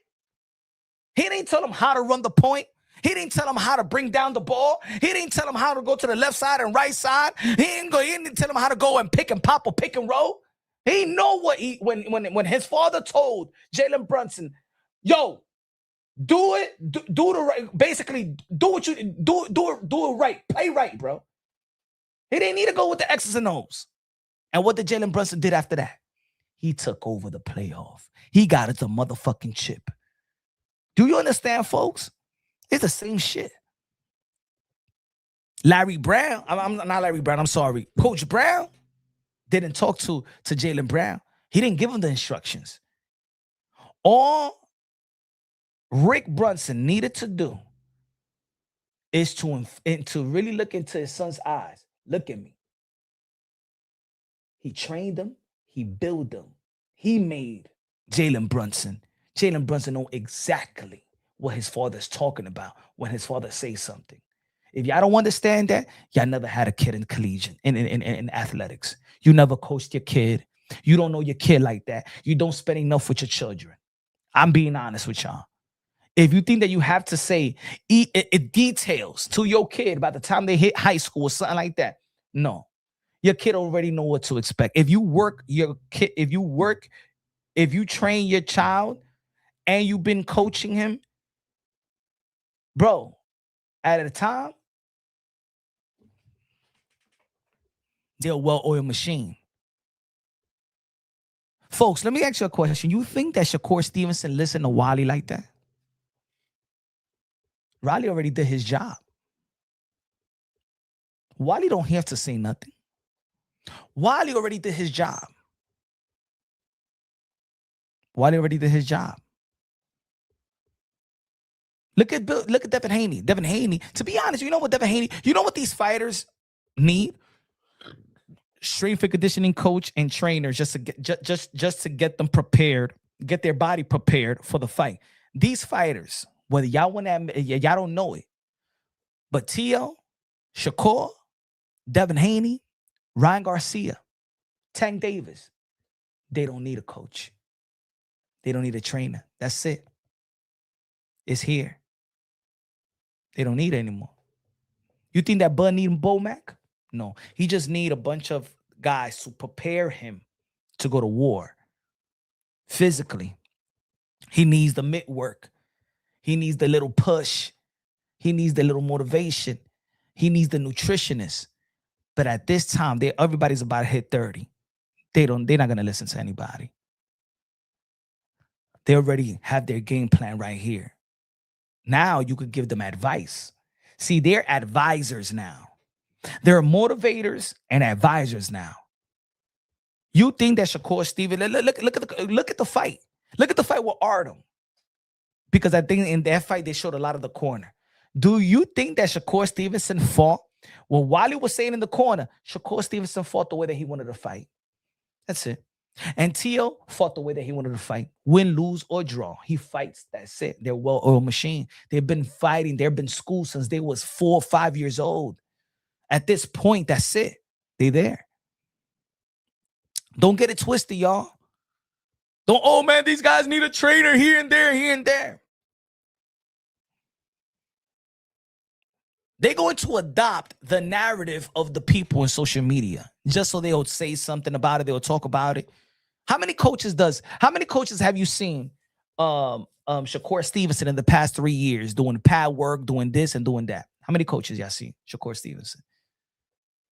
Speaker 3: He didn't tell him how to run the point. He didn't tell him how to bring down the ball. He didn't tell him how to go to the left side and right side. He didn't tell him how to go and pick and pop or pick and roll. He know what when his father told Jalen Brunson, yo, do it, do the right, basically do what you do it right, play right, bro. He didn't need to go with the X's and O's. And what did Jalen Brunson did after that? He took over the playoff. He got us the motherfucking chip. Do you understand, folks? It's the same shit. Larry Brown, I'm not Larry Brown, I'm sorry. Coach Brown didn't talk to Jalen Brown. He didn't give him the instructions. All Rick Brunson needed to do is to really look into his son's eyes. Look at me. He trained him. He built him. He made Jalen Brunson. Jalen Brunson know exactly what his father's talking about when his father says something. If y'all don't understand that, y'all never had a kid in collegiate, in athletics. You never coached your kid. You don't know your kid like that. You don't spend enough with your children. I'm being honest with y'all. If you think that you have to say details to your kid by the time they hit high school or something like that, no. Your kid already know what to expect. If you train your child and you've been coaching him, bro, at a time, they're a well-oiled machine. Folks, let me ask you a question. You think that Shakur Stevenson listened to Wally like that? Riley already did his job. Wally don't have to say nothing. Wally already did his job. Wally already did his job. Look at Devin Haney. Devin Haney, to be honest, you know what these fighters need? Strength and conditioning coach and trainers just to get them prepared, get their body prepared for the fight. These fighters, whether y'all want to admit, y'all don't know it, but Teo, Shakur, Devin Haney, Ryan Garcia, Tank Davis, they don't need a coach. They don't need a trainer. That's it. It's here. They don't need it anymore. You think that Bud need Bo Mac? No. He just need a bunch of guys to prepare him to go to war. Physically. He needs the mitt work. He needs the little push. He needs the little motivation. He needs the nutritionist. But at this time, everybody's about to hit 30. They're not going to listen to anybody. They already have their game plan right here. Now you could give them advice. See, they're advisors now. They're motivators and advisors now. You think that Shakur Stevenson, look at the fight. Look at the fight with Artem. Because I think in that fight, they showed a lot of the corner. Do you think that Shakur Stevenson fought? Well, Wally was saying in the corner, Shakur Stevenson fought the way that he wanted to fight. That's it. And Teo fought the way that he wanted to fight. Win, lose, or draw. He fights. That's it. They're a well-oiled machine. They've been fighting. They've been school since they was 4 or 5 years old. At this point, that's it. They're there. Don't get it twisted, y'all. Don't, oh man, these guys need a trainer here and there, here and there. They're going to adopt the narrative of the people in social media just so they'll say something about it. They'll talk about it. How many coaches have you seen Shakur Stevenson in the past 3 years doing pad work, doing this and doing that? How many coaches y'all seen Shakur Stevenson?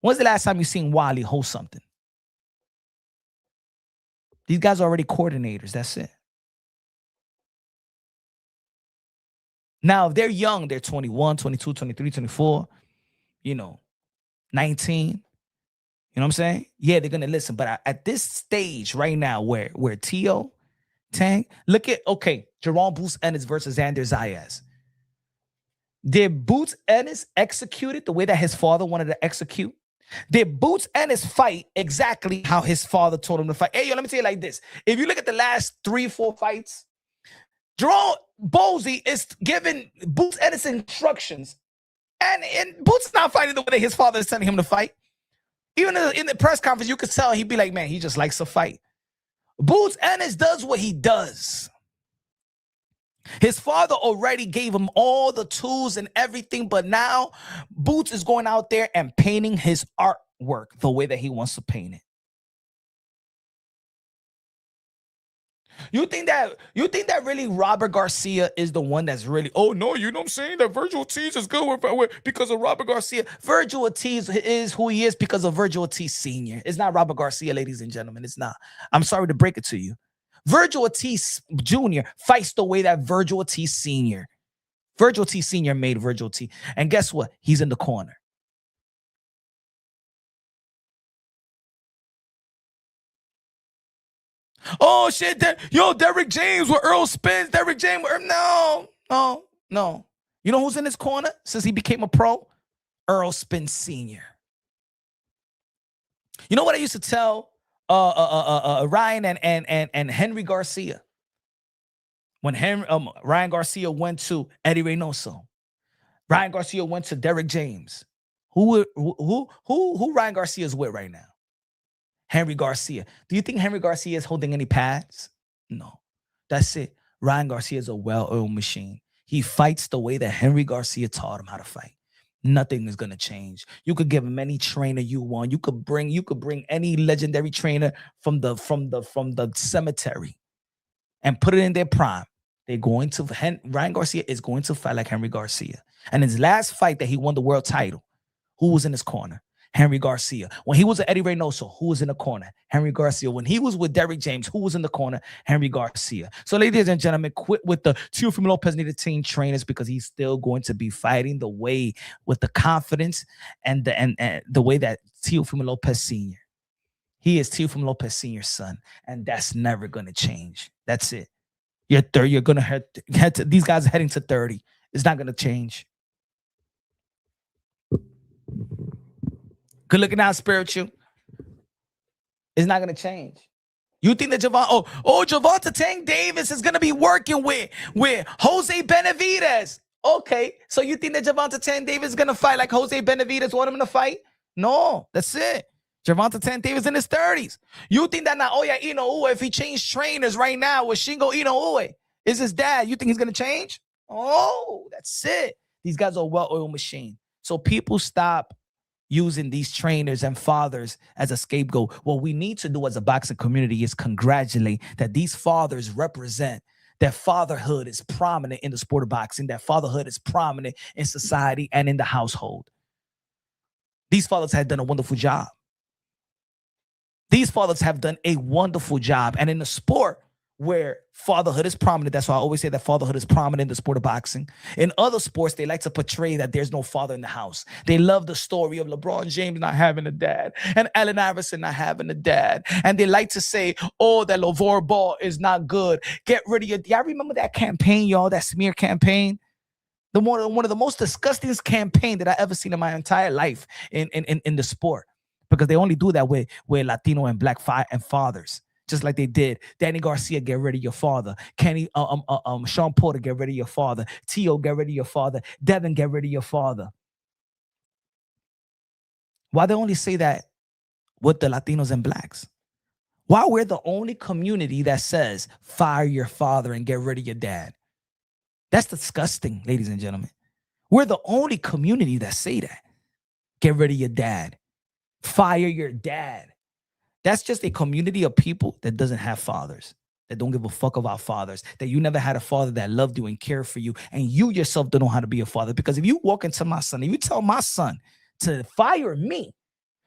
Speaker 3: When's the last time you seen Wally host something? These guys are already coordinators. That's it. Now, if they're young, they're 21, 22, 23, 24, 19. You know what I'm saying? Yeah, they're going to listen. But at this stage right now where Teo, Tank, look at, Jerome Boots Ennis versus Xander Zayas. Did Boots Ennis execute it the way that his father wanted to execute? Did Boots Ennis fight exactly how his father told him to fight? Hey, let me tell you like this. If you look at the last 3-4 fights, Jerome Bosey is giving Boots Ennis instructions. And Boots not fighting the way that his father is telling him to fight. Even in the press conference, you could tell he'd be like, man, he just likes to fight. Boots Ennis does what he does. His father already gave him all the tools and everything, but now Boots is going out there and painting his artwork the way that he wants to paint it. You think that really Robert Garcia is the one that's really, oh no, you know what I'm saying? That Virgil Ortiz is good because of Robert Garcia. Virgil Ortiz is who he is because of Virgil Ortiz Sr. It's not Robert Garcia, ladies and gentlemen. It's not. I'm sorry to break it to you. Virgil Ortiz Jr. fights the way that Virgil Ortiz Sr. Virgil Ortiz Sr. made Virgil Ortiz. And guess what? He's in the corner. Oh shit! Derrick James with Earl Spence. Derrick James. No. You know who's in his corner since he became a pro? Earl Spence Sr. You know what I used to tell Ryan and Henry Garcia when Ryan Garcia went to Eddie Reynoso. Ryan Garcia went to Derrick James. Who Ryan Garcia is with right now? Henry Garcia. Do you think Henry Garcia is holding any pads? No. That's it. Ryan Garcia is a well-oiled machine. He fights the way that Henry Garcia taught him how to fight. Nothing is going to change. You could give him any trainer you want. You could bring any legendary trainer from the cemetery and put it in their prime. Ryan Garcia is going to fight like Henry Garcia. And his last fight that he won the world title, who was in his corner? Henry Garcia. When he was at Eddie Reynoso, who was in the corner? Henry Garcia. When he was with Derrick James, who was in the corner? Henry Garcia. So, ladies and gentlemen, quit with the Teofimo Lopez needed team trainers because he's still going to be fighting the way with the confidence and the way that Teofimo Lopez Sr. He is Teofimo Lopez Sr.'s son, and that's never going to change. That's it. You're going to head to these guys are heading to 30. It's not going to change. Good looking out, spiritual. It's not going to change. You think that Gervonta Tank Davis is going to be working with Jose Benavidez? Okay, so you think that Gervonta Tank Davis is going to fight like Jose Benavidez want him to fight? No, that's it. Gervonta Tank Davis in his 30s. You think that now, if he changed trainers right now with Shingo Inoue, is his dad, you think he's going to change? Oh, that's it. These guys are a well-oiled machine. So people stop using these trainers and fathers as a scapegoat. What we need to do as a boxing community is congratulate that these fathers represent that fatherhood is prominent in the sport of boxing, that fatherhood is prominent in society and in the household. These fathers have done a wonderful job. These fathers have done a wonderful job. And in the sport where fatherhood is prominent, that's why I always say that fatherhood is prominent in the sport of boxing. In other sports, they like to portray that there's no father in the house. They love the story of LeBron James not having a dad and Allen Iverson not having a dad. And they like to say, oh, that LeVar Ball is not good. Get rid of your... Y'all remember that campaign, y'all, that smear campaign? One of the most disgusting campaign that I ever seen in my entire life in the sport. Because they only do that with Latino and black fathers. Just like they did. Danny Garcia, get rid of your father. Sean Porter, get rid of your father. Tio, get rid of your father. Devin, get rid of your father. Why they only say that with the Latinos and blacks? Why we're the only community that says fire your father and get rid of your dad? That's disgusting, ladies and gentlemen. We're the only community that say that. Get rid of your dad. Fire your dad. That's just a community of people that doesn't have fathers, that don't give a fuck about fathers, that you never had a father that loved you and cared for you, and you yourself don't know how to be a father. Because if you walk into my son, if you tell my son to fire me,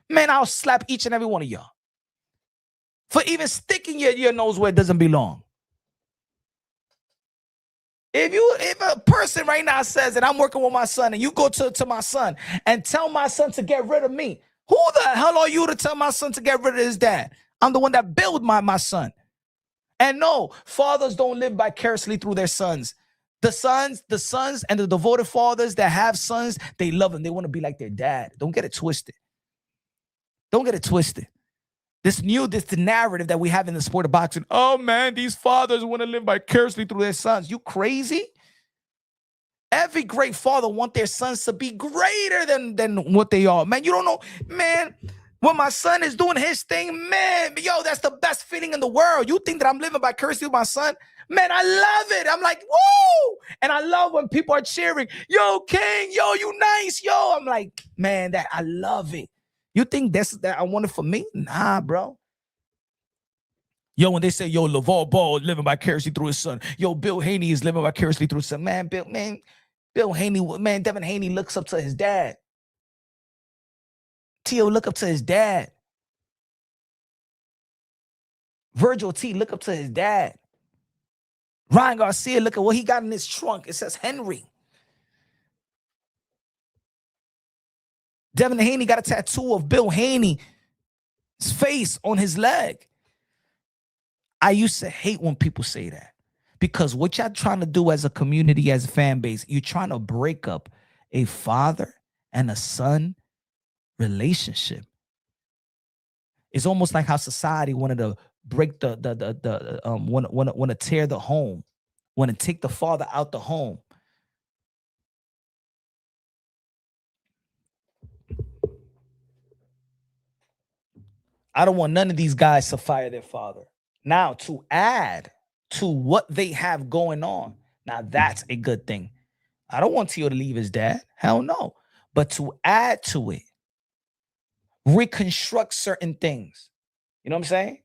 Speaker 3: man, I'll slap each and every one of y'all for even sticking your nose where it doesn't belong. If a person right now says that I'm working with my son and you go to my son and tell my son to get rid of me, who the hell are you to tell my son to get rid of his dad? I'm the one that built my son. And no, fathers don't live vicariously through their sons. The sons and the devoted fathers that have sons, they love them. They want to be like their dad. Don't get it twisted. Don't get it twisted. This narrative that we have in the sport of boxing. Oh man, these fathers want to live vicariously through their sons. You crazy? Every great father wants their sons to be greater than what they are. Man, you don't know, man, when my son is doing his thing, man, yo, that's the best feeling in the world. You think that I'm living vicariously with my son? Man, I love it. I'm like, woo! And I love when people are cheering, yo, King, yo, you nice, yo. I'm like, man, that I love it. You think that I want it for me? Nah, bro. Yo, when they say, yo, LeVar Ball is living vicariously through his son. Yo, Bill Haney is living vicariously through his son. Man, Bill Haney, man, Devin Haney looks up to his dad. Tio look up to his dad. Virgil T look up to his dad. Ryan Garcia, look at what he got in his trunk. It says Henry. Devin Haney got a tattoo of Bill Haney's face on his leg. I used to hate when people say that, because what y'all trying to do as a community, as a fan base, you're trying to break up a father and a son relationship. It's almost like how society wanted to break want to tear the home, want to take the father out the home. I don't want none of these guys to fire their father. Now, to add to what they have going on, now that's a good thing. I don't want Tio to leave his dad. Hell no. But to add to it, reconstruct certain things. You know what I'm saying?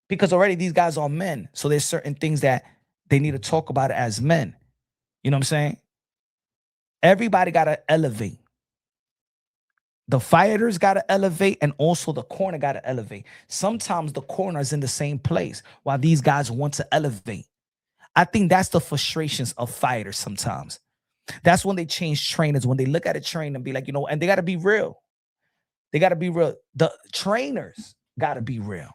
Speaker 3: Because already these guys are men. So there's certain things that they need to talk about as men. You know what I'm saying? Everybody got to elevate. The fighters got to elevate, and also the corner got to elevate. Sometimes the corner is in the same place while these guys want to elevate. I think that's the frustrations of fighters sometimes. That's when they change trainers, when they look at a trainer and be like, you know, and they got to be real. They got to be real. The trainers got to be real.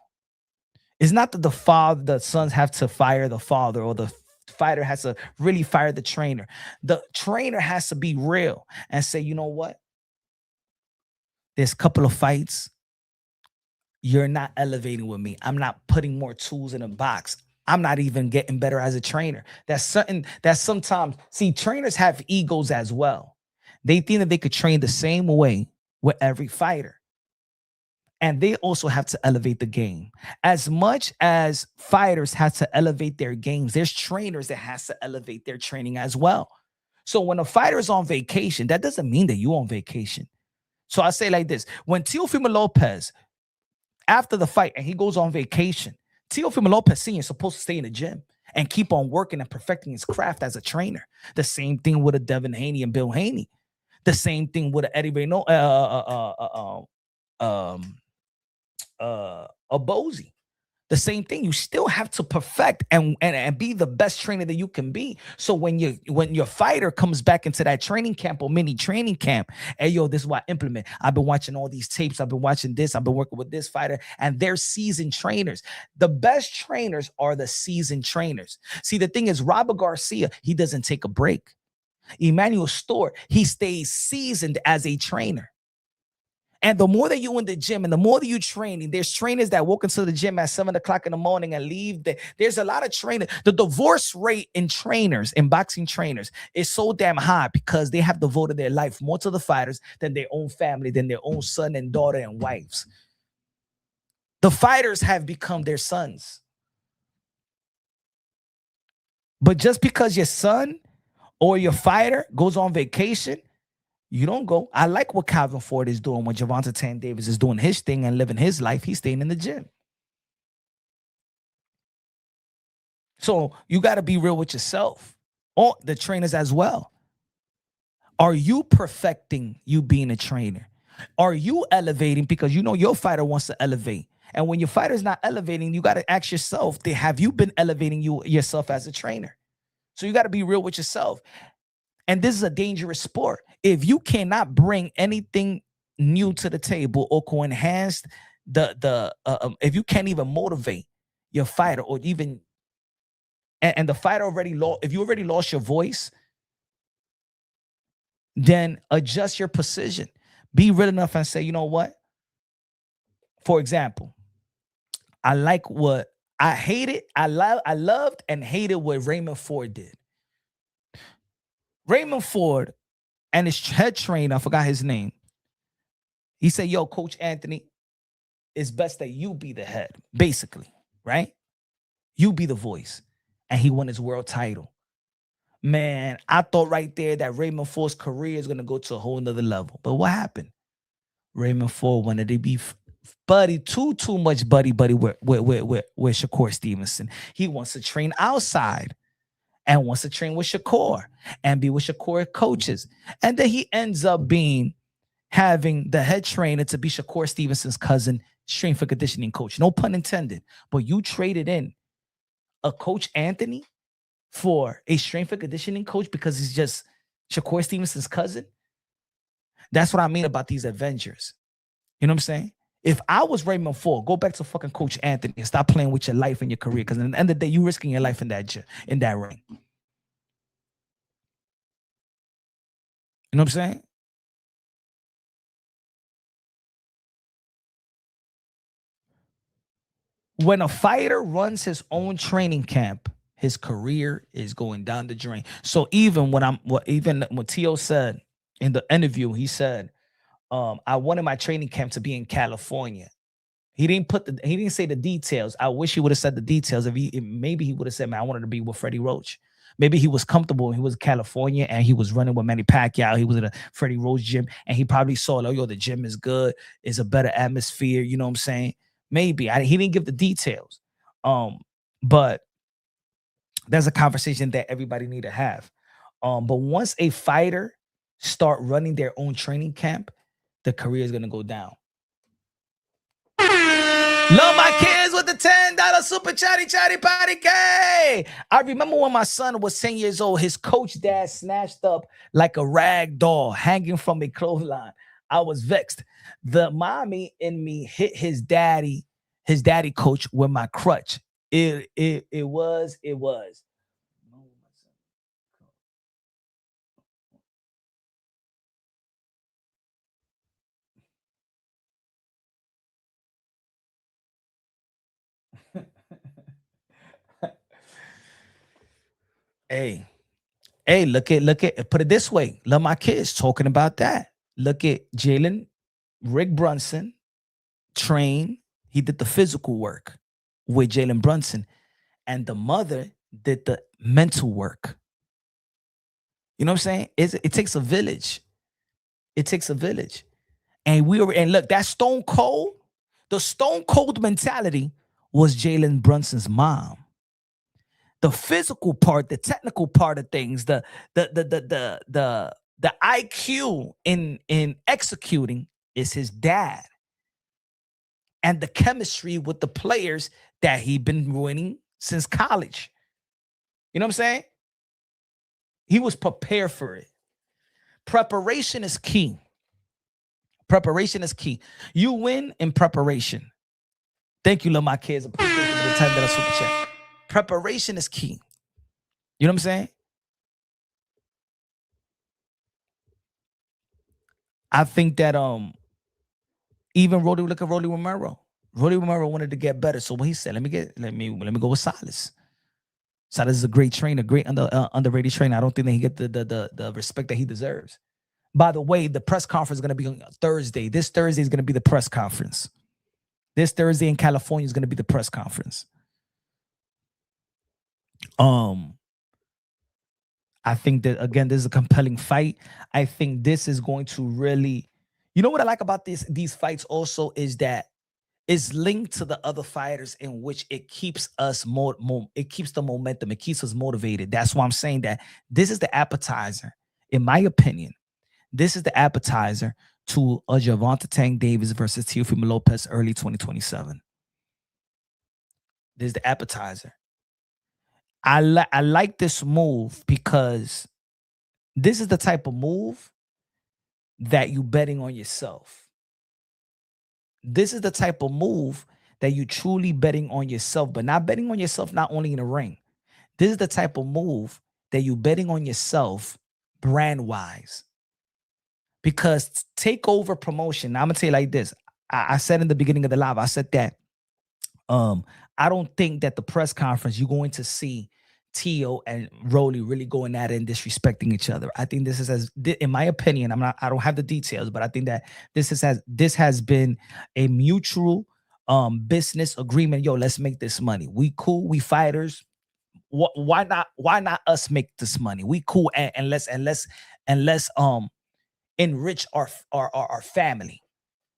Speaker 3: It's not that the sons have to fire the father, or the fighter has to really fire the trainer. The trainer has to be real and say, you know what? There's a couple of fights. You're not elevating with me. I'm not putting more tools in a box. I'm not even getting better as a trainer. That's something that sometimes, see, trainers have egos as well. They think that they could train the same way with every fighter. And they also have to elevate the game. As much as fighters have to elevate their games, there's trainers that has to elevate their training as well. So when a fighter is on vacation, that doesn't mean that you're on vacation. So I say like this: when Teofimo Lopez, after the fight, and he goes on vacation, Teofimo Lopez Sr. is supposed to stay in the gym and keep on working and perfecting his craft as a trainer. The same thing with a Devin Haney and Bill Haney. The same thing with a Eddie Reyno, a Bozy. The same thing. You still have to perfect and be the best trainer that you can be. So when your fighter comes back into that training camp or mini training camp, hey, yo, this is what I implement. I've been watching all these tapes. I've been watching this. I've been working with this fighter, and they're seasoned trainers. The best trainers are the seasoned trainers. See, the thing is, Robert Garcia, he doesn't take a break. Emmanuel Stewart, he stays seasoned as a trainer. And the more that you in the gym and the more that you training, there's trainers that walk into the gym at 7 o'clock in the morning and leave. There's a lot of trainers. The divorce rate in trainers, in boxing trainers, is so damn high because they have devoted their life more to the fighters than their own family, than their own son and daughter and wives. The fighters have become their sons. But just because your son or your fighter goes on vacation, you don't go. I like what Calvin Ford is doing when Gervonta Tank Davis is doing his thing and living his life. He's staying in the gym. So you got to be real with yourself, or the trainers as well. Are you perfecting you being a trainer? Are you elevating? Because you know your fighter wants to elevate. And when your fighter's not elevating, you got to ask yourself, have you been elevating yourself as a trainer? So you got to be real with yourself. And this is a dangerous sport. If you cannot bring anything new to the table or co-enhance if you can't even motivate your fighter, or even and the fighter already lost, if you already lost your voice, then adjust your position. Be real enough and say, you know what? For example, I like what I hated. I loved and hated what Raymond Ford did. Raymond Ford and his head trainer, I forgot his name. He said, yo, Coach Anthony, it's best that you be the head, basically, right? You be the voice. And he won his world title. Man, I thought right there that Raymond Ford's career is going to go to a whole nother level. But what happened? Raymond Ford wanted to be buddy, too much buddy with Shakur Stevenson. He wants to train outside and wants to train with Shakur and be with Shakur coaches. And then he ends up having the head trainer to be Shakur Stevenson's cousin, strength and conditioning coach. No pun intended. But you traded in a Coach Anthony for a strength and conditioning coach because he's just Shakur Stevenson's cousin. That's what I mean about these Avengers. You know what I'm saying? If I was Raymond Ford, go back to fucking Coach Anthony and stop playing with your life and your career, because at the end of the day, you're risking your life in that ring. You know what I'm saying? When a fighter runs his own training camp, his career is going down the drain. So even when Tio said in the interview, he said, I wanted my training camp to be in California. He didn't say the details. I wish he would have said the details. Maybe he would have said, man, I wanted to be with Freddie Roach. Maybe he was comfortable and he was in California and he was running with Manny Pacquiao. He was in a Freddie Roach gym and he probably saw, like, yo, the gym is good. It's a better atmosphere. You know what I'm saying? Maybe. He didn't give the details. But there's a conversation that everybody need to have. But once a fighter start running their own training camp, the career is going to go down. Love my kids with the $10 super chatty patty K. I remember when my son was 10 years old, his coach dad snatched up like a rag doll hanging from a clothesline. I was vexed. The mommy in me hit his daddy coach with my crutch. It was. Hey, look at, put it this way. Love my kids talking about that. Look at Jalen, Rick Brunson, train. He did the physical work with Jalen Brunson, and the mother did the mental work. You know what I'm saying? It takes a village. It takes a village. And look, that Stone Cold, the Stone Cold mentality was Jalen Brunson's mom. The physical part, the technical part of things, the IQ in executing is his dad. And the chemistry with the players that he'd been winning since college. You know what I'm saying? He was prepared for it. Preparation is key. Preparation is key. You win in preparation. Thank you, love my kids. Appreciate the time that I super chat. Preparation is key. You know what I'm saying? I think that even look at Rolly Romero. Rolly Romero wanted to get better. So what he said, let me go with Silas. Silas is a great trainer, great underrated trainer. I don't think that he get the respect that he deserves. By the way, the press conference is going to be on Thursday. This Thursday is going to be the press conference. This Thursday in California is going to be the press conference. I think that, again, this is a compelling fight. I think this is going to really, you know what I like about these fights also is that it's linked to the other fighters in which it keeps us it keeps the momentum. It keeps us motivated. That's why I'm saying that this is the appetizer. In my opinion, this is the appetizer to a Gervonta Tank Davis versus Teofimo Lopez early 2027. This is the appetizer. I like this move because this is the type of move that you betting on yourself. This is the type of move that you truly betting on yourself, but not betting on yourself not only in the ring. This is the type of move that you betting on yourself brand-wise. Because Takeover promotion, I'm going to tell you like this. I said in the beginning of the live, I said that I don't think that the press conference you're going to see Tio and Rolly really going at it and disrespecting each other. I think this is, in my opinion, I don't have the details, but I think that this has been a mutual business agreement. Yo, let's make this money. We cool. We fighters. Why not? Why not us make this money? We cool, and let's enrich our family.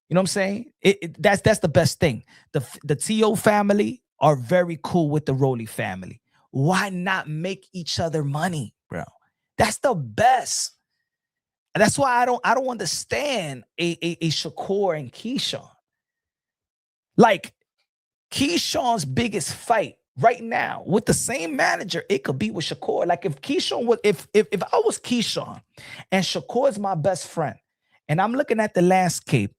Speaker 3: You know what I'm saying? That's the best thing. The T.O. family are very cool with the Rolly family. Why not make each other money, bro? That's the best. That's why I don't understand a Shakur and Keyshawn. Like Keyshawn's biggest fight right now with the same manager, it could be with Shakur. Like if Keyshawn was, if I was Keyshawn and Shakur is my best friend, and I'm looking at the landscape,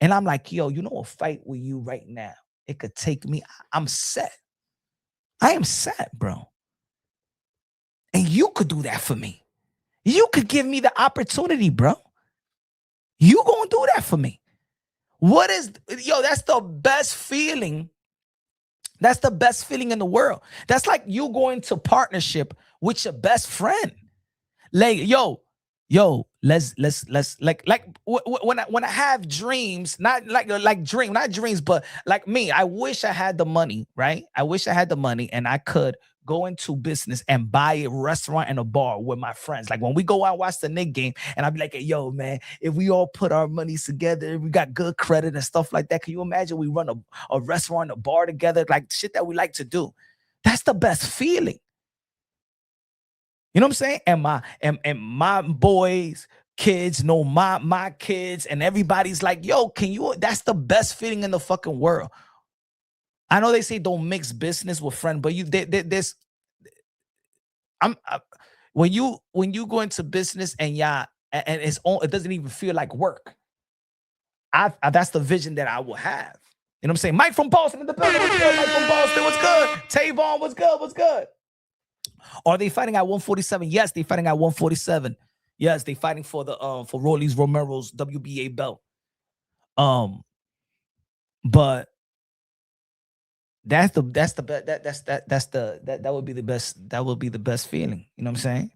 Speaker 3: and I'm like, yo, you know, a fight with you right now, it could take me. I'm set. I am set, bro. And you could do that for me. You could give me the opportunity, bro. You gonna do that for me. That's the best feeling. That's the best feeling in the world. That's like you going to partnership with your best friend. Like, let's when I have dreams, not dreams, but like me, I wish I had the money, right? I wish I had the money and I could go into business and buy a restaurant and a bar with my friends. Like when we go out and watch the Knicks game, and I'd be like, hey, yo, man, if we all put our monies together, we got good credit and stuff like that. Can you imagine we run a restaurant, a bar together, like shit that we like to do? That's the best feeling. You know what I'm saying? And my boys, kids know my kids, and everybody's like, yo, that's the best feeling in the fucking world. I know they say don't mix business with friend, but when you go into business and it doesn't even feel like work. That's the vision that I will have. You know what I'm saying? Mike from Boston in the building. What's good? Mike from Boston. What's good? Tavon, what's good? What's good? Are they fighting at 147? Yes, they fighting at 147. Yes, they fighting for the for Rolly Romero's WBA belt. But that would be the best. That would be the best feeling. You know what I'm saying?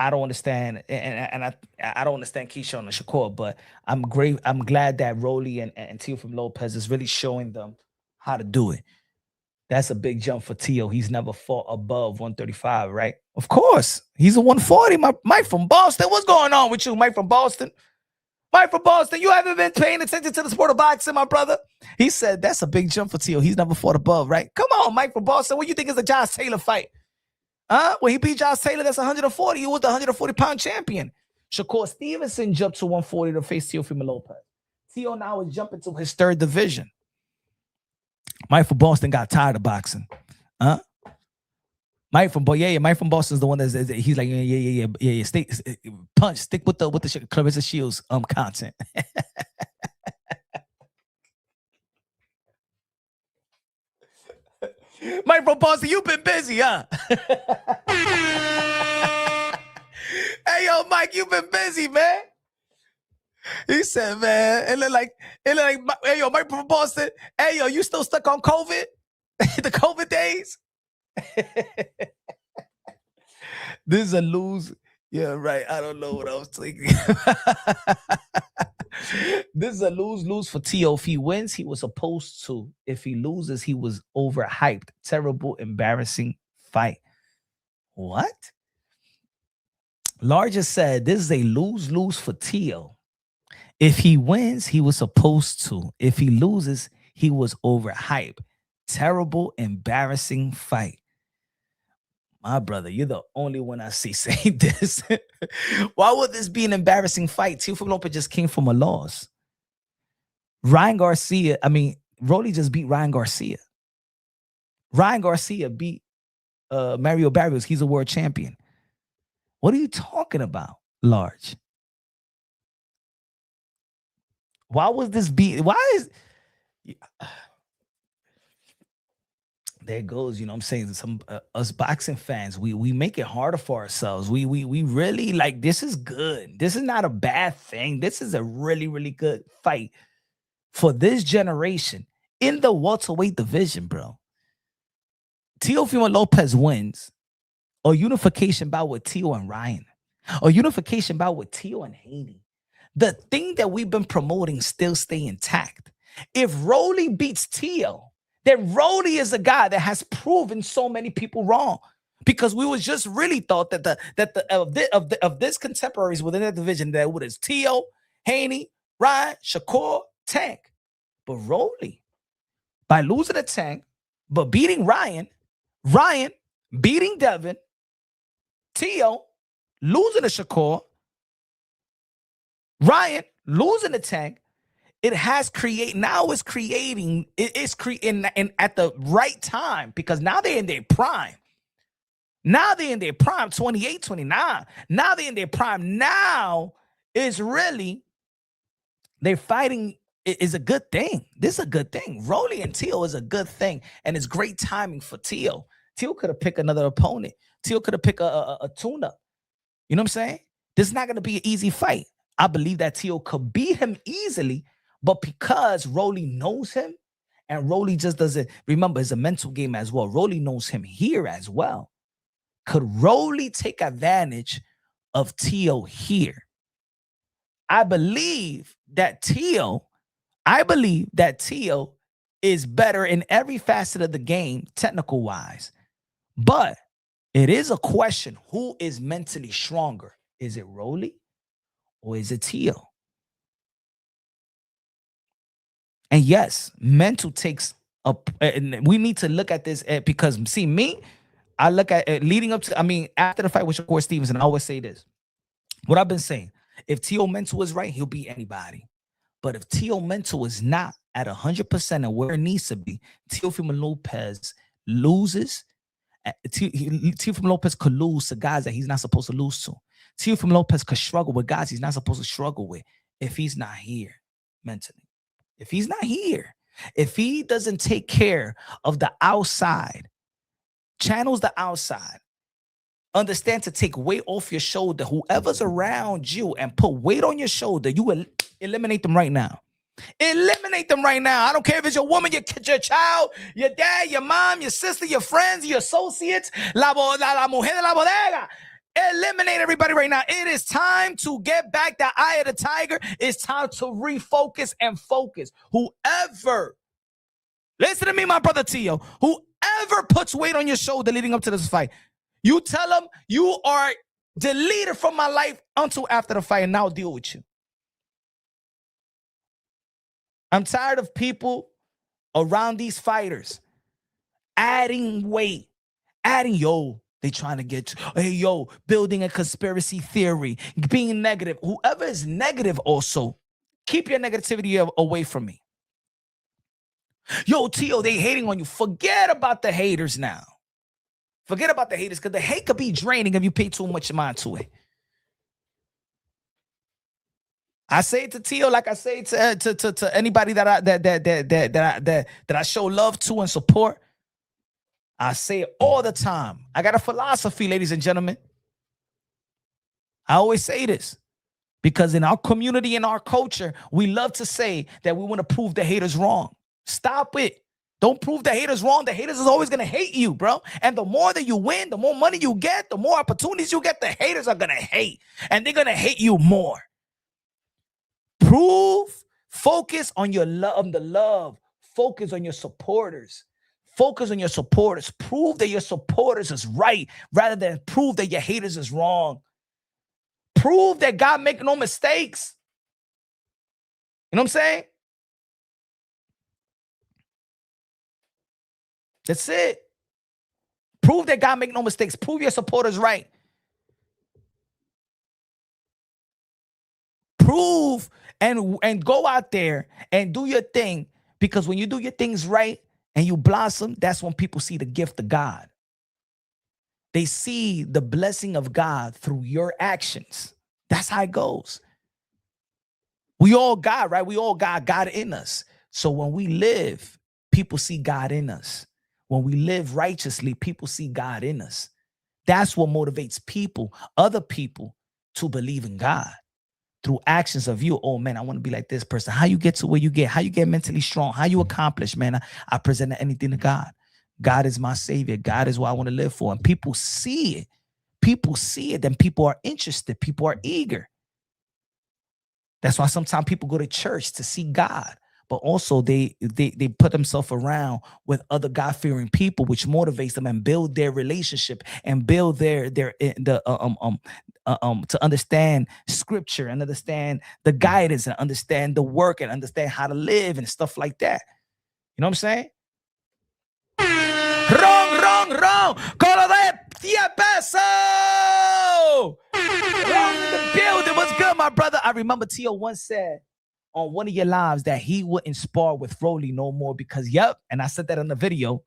Speaker 3: I don't understand, and I don't understand Keyshawn and Shakur, but I'm glad that Rolly and Teofimo Lopez is really showing them how to do it. That's a big jump for Tio. He's never fought above 135, right? Of course, he's a 140. Mike from Boston. What's going on with you, Mike from Boston? Mike from Boston, you haven't been paying attention to the sport of boxing, my brother. He said that's a big jump for Tio. He's never fought above, right? Come on, Mike from Boston. What do you think is a Josh Taylor fight? When he beat Josh Taylor, that's 140. He was the 140-pound champion. Shakur Stevenson jumped to 140 to face Teofimo Lopez. Tio now is jumping to his third division. Mike from Boston got tired of boxing. Mike from Boston is the one that's he's like, yeah. Stick with the Clarissa Shields content. Mike from Boston, you've been busy, huh? Hey, yo, Mike, you've been busy, man. He said, man, it look like, hey, yo, Mike from Boston, hey, yo, you still stuck on COVID? The COVID days? This is a lose. Yeah, right. I don't know what I was thinking. This is a lose for Tio. If he wins, he was supposed to. If he loses, he was overhyped. Terrible, embarrassing fight. What? Larger said this is a lose for Tio. If he wins, he was supposed to. If he loses, he was overhyped. Terrible, embarrassing fight. My brother, you're the only one I see saying this. Why would this be an embarrassing fight? Teofimo Lopez just came from a loss. Rolly just beat Ryan Garcia. Ryan Garcia beat Mario Barrios. He's a world champion. What are you talking about, Large? Why was this there goes, you know what I'm saying? Some us boxing fans, we make it harder for ourselves. We really like, this is good. This is not a bad thing. This is a really, really good fight for this generation in the welterweight division, bro. Teofimo Lopez wins a unification bout with Tio and Ryan, a unification bout with Tio and Haney. the thing that we've been promoting still stay intact. If Rolly beats Tio, then Rolly is a guy that has proven so many people wrong. Because we was just really thought that of this contemporaries within that division, that what is Tio, Haney, Ryan, Shakur, Tank. But Rolly, by losing to Tank, but beating Ryan beating Devin, Tio losing to Shakur, Ryan losing to Tank, it has creating at the right time, because now they're in their prime. Now they're in their prime, 28, 29. Now they're in their prime. Now is really, they're fighting is a good thing. This is a good thing. Rolly and Tio is a good thing. And it's great timing for Tio. Tio could have picked another opponent. Tio could have picked a tune-up. You know what I'm saying? This is not going to be an easy fight. I believe that Tio could beat him easily, but because Rolly knows him, and Rolly just doesn't, remember, it's a mental game as well. Rolly knows him here as well. Could Rolly take advantage of Tio here? I believe that Tio is better in every facet of the game, technical-wise. But it is a question, who is mentally stronger? Is it Rolly or is it Tio? And yes, mental takes up, and we need to look at this because, see, me, I look at it leading up to, after the fight with Shakur Stevenson, I always say this. What I've been saying, if Tio mental is right, he'll beat anybody. But if Tio mental is not at 100% and where it needs to be, Teofimo Lopez loses. Teofimo Lopez could lose to guys that he's not supposed to lose to. Teofimo Lopez could struggle with guys he's not supposed to struggle with if he's not here mentally. If he's not here, if he doesn't take care of the outside, channels the outside, understand to take weight off your shoulder, whoever's around you, and put weight on your shoulder, you will eliminate them right now. Eliminate them right now. I don't care if it's your woman, your child, your dad, your mom, your sister, your friends, your associates, la mujer de la bodega. Eliminate everybody right now. It is time to get back the eye of the tiger. It's time to refocus and focus. Whoever, listen to me, my brother Tio, whoever puts weight on your shoulder leading up to this fight, you tell them you are deleted from my life until after the fight, and I'll deal with you. I'm tired of people around these fighters adding weight, they trying to get, building a conspiracy theory, being negative. Whoever is negative also, keep your negativity away from me. Tio, they hating on you. Forget about the haters now. Forget about the haters, because the hate could be draining if you pay too much mind to it. I say it to Tio like I say to anybody that I show love to and support. I say it all the time. I got a philosophy, ladies and gentlemen. I always say this because in our community, in our culture, we love to say that we want to prove the haters wrong. Stop it. Don't prove the haters wrong. The haters is always going to hate you, bro. And the more that you win, the more money you get, the more opportunities you get, the haters are going to hate. And they're going to hate you more. Focus on your love, focus on your supporters. Focus on your supporters. Prove that your supporters is right rather than prove that your haters is wrong. Prove that God make no mistakes. You know what I'm saying? That's it. Prove that God make no mistakes. Prove your supporters right. Prove and go out there and do your thing, because when you do your things right and you blossom, that's when people see the gift of God. They see the blessing of God through your actions. That's how it goes. We all got, right? We all got God in us. So when we live, people see God in us. When we live righteously, people see God in us. That's what motivates people, other people, to believe in God. Through actions of you, oh man, I want to be like this person. How you get to where you get, how you get mentally strong, how you accomplish, man. I present anything to God. God is my savior. God is what I want to live for. And people see it. People see it. Then people are interested. People are eager. That's why sometimes people go to church to see God, but also they put themselves around with other God-fearing people, which motivates them and build their relationship and build to understand scripture and understand the guidance and understand the work and understand how to live and stuff like that. You know what I'm saying? Wrong. Colo de Tiepeso. Wrong in the building. What's good, my brother? I remember Tio once said on one of your lives that he wouldn't spar with Rolly no more because, and I said that in the video,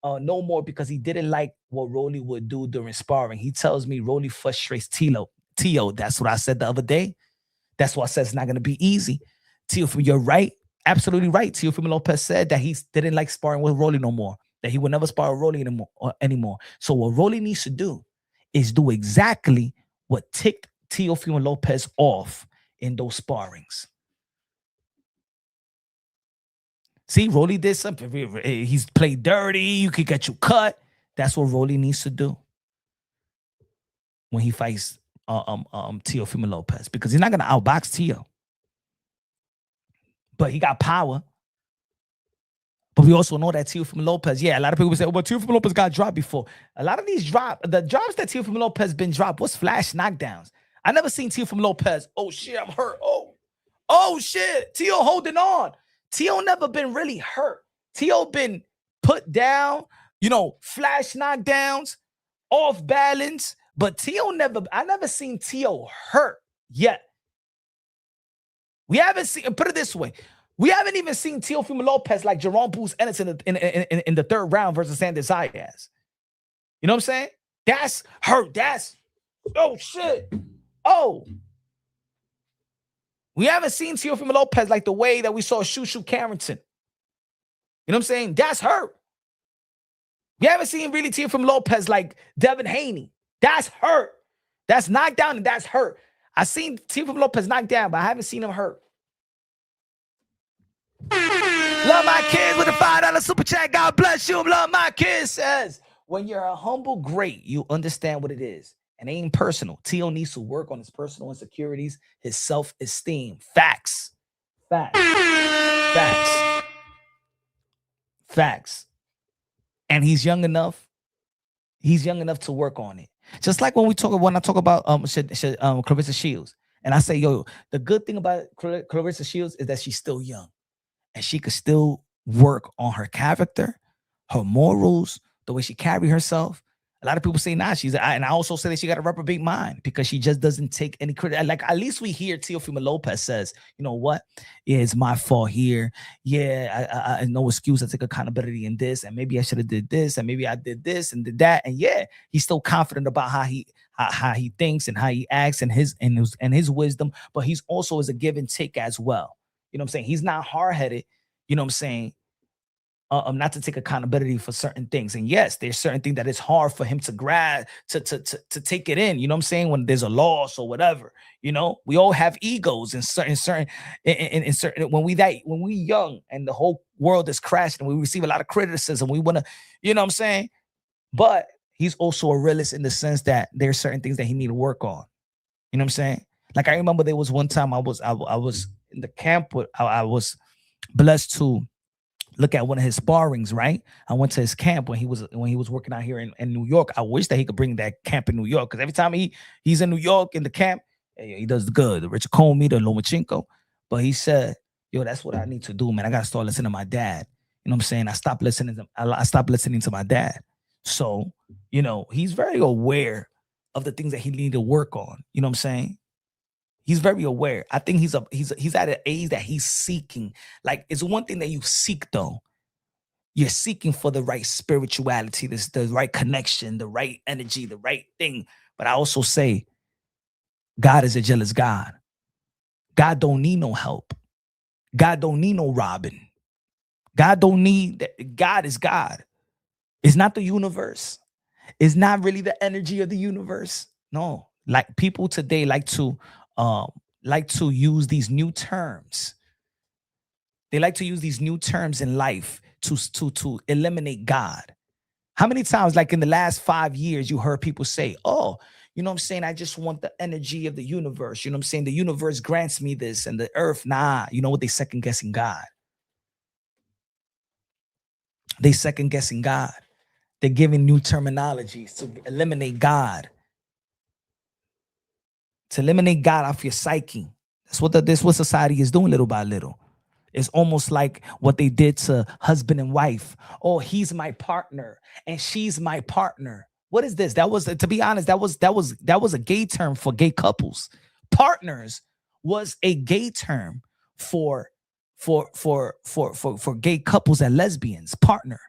Speaker 3: no more because he didn't like what Rolly would do during sparring. He tells me Rolly frustrates Tio. That's what I said the other day. That's why I said it's not going to be easy. Tio, you're right. Absolutely right. Teofimo Lopez said that he didn't like sparring with Rolly no more, that he would never spar with Rolly anymore. So what Rolly needs to do is do exactly what ticked Teofimo Lopez off in those sparrings. See, Rolly did something. He's played dirty. You could get you cut. That's what Rolly needs to do when he fights Teofimo Lopez, because he's not gonna outbox Tio, but he got power. But we also know that Teofimo Lopez, a lot of people say, well, Teofimo Lopez got dropped before. A lot of these the drops that Teofimo Lopez been dropped was flash knockdowns. I never seen Teofimo Lopez, oh shit, I'm hurt. Oh shit, Tio holding on. Tio never been really hurt. Tio been put down, flash knockdowns, off balance. But I never seen Tio hurt yet. We haven't seen, put it this way, we haven't even seen Teofimo Lopez like Jerome Booth Ennis in the third round versus Sanders Zayas. You know what I'm saying? That's hurt. That's, oh shit. Oh. We haven't seen Teofimo Lopez like the way that we saw Shushu Carrington. You know what I'm saying? That's hurt. We haven't seen really Teofimo Lopez like Devin Haney. That's hurt. That's knocked down and that's hurt. I seen Teofimo Lopez knocked down, but I haven't seen him hurt. Love my kids with a $5 super chat. God bless you. Love my kids says, when you're a humble great, you understand what it is. And it ain't personal. Tio needs to work on his personal insecurities, his self-esteem. Facts. And he's young enough. He's young enough to work on it. Just like when I talk about Clarissa Shields, and I say, the good thing about Clarissa Shields is that she's still young, and she could still work on her character, her morals, the way she carry herself. A lot of people say, and I also say that she got a reprobate mind because she just doesn't take any credit. Like, at least we hear Teofimo Lopez says, you know what? Yeah, it's my fault here. Yeah, I no excuse. I take accountability in this, and maybe I should have did this, and maybe I did this and did that. And he's still confident about how he thinks and how he acts and his wisdom. But he's also is a give and take as well. You know what I'm saying? He's not hard-headed. You know what I'm saying? Not to take accountability for certain things. And yes, there's certain things that it's hard for him to grab, to take it in. You know what I'm saying? When there's a loss or whatever, we all have egos in certain when we young and the whole world is crashing and we receive a lot of criticism. We want to, you know what I'm saying? But he's also a realist in the sense that there's certain things that he need to work on. You know what I'm saying? Like, I remember there was one time I was in the camp, I was blessed to look at one of his sparrings, right? I went to his camp when he was working out here in New York. I wish that he could bring that camp in New York, because every time he's in New York in the camp, he does good. The Richard Comey, the Lomachenko. But he said, that's what I need to do, man. I gotta start listening to my dad. You know what I'm saying? I stopped listening to my dad. So, he's very aware of the things that he needed to work on. You know what I'm saying? He's very aware. I think he's at an age that he's seeking. Like, it's one thing that you seek, though. You're seeking for the right spirituality, the right connection, the right energy, the right thing. But I also say, God is a jealous God. God don't need no help. God don't need no Robin. God don't need that. God is God. It's not the universe. It's not really the energy of the universe. No, like, people today like to use these new terms. They like to use these new terms in life to eliminate God. How many times, like in the last 5 years, you heard people say, oh, You know what I'm saying? I just want the energy of the universe. You know what I'm saying? The universe grants me this and the earth, nah. You know what? They second guessing God. They second guessing God. They're giving new terminologies to eliminate God. To eliminate God off your psyche. That's what society is doing little by little. It's almost like what they did to husband and wife. Oh, he's my partner and she's my partner. What is this? That was, to be honest, that was a gay term for gay couples. Partners was a gay term for gay couples and lesbians. Partner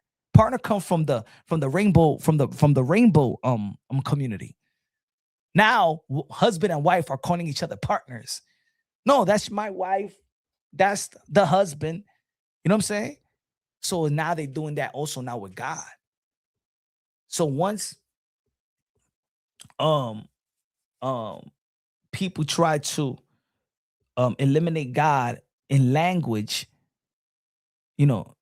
Speaker 3: comes from the rainbow community. Now husband and wife are calling each other partners. No, that's my wife. That's the husband. You know what I'm saying? So now they're doing that also now with God. So once people try to eliminate God in language, you know,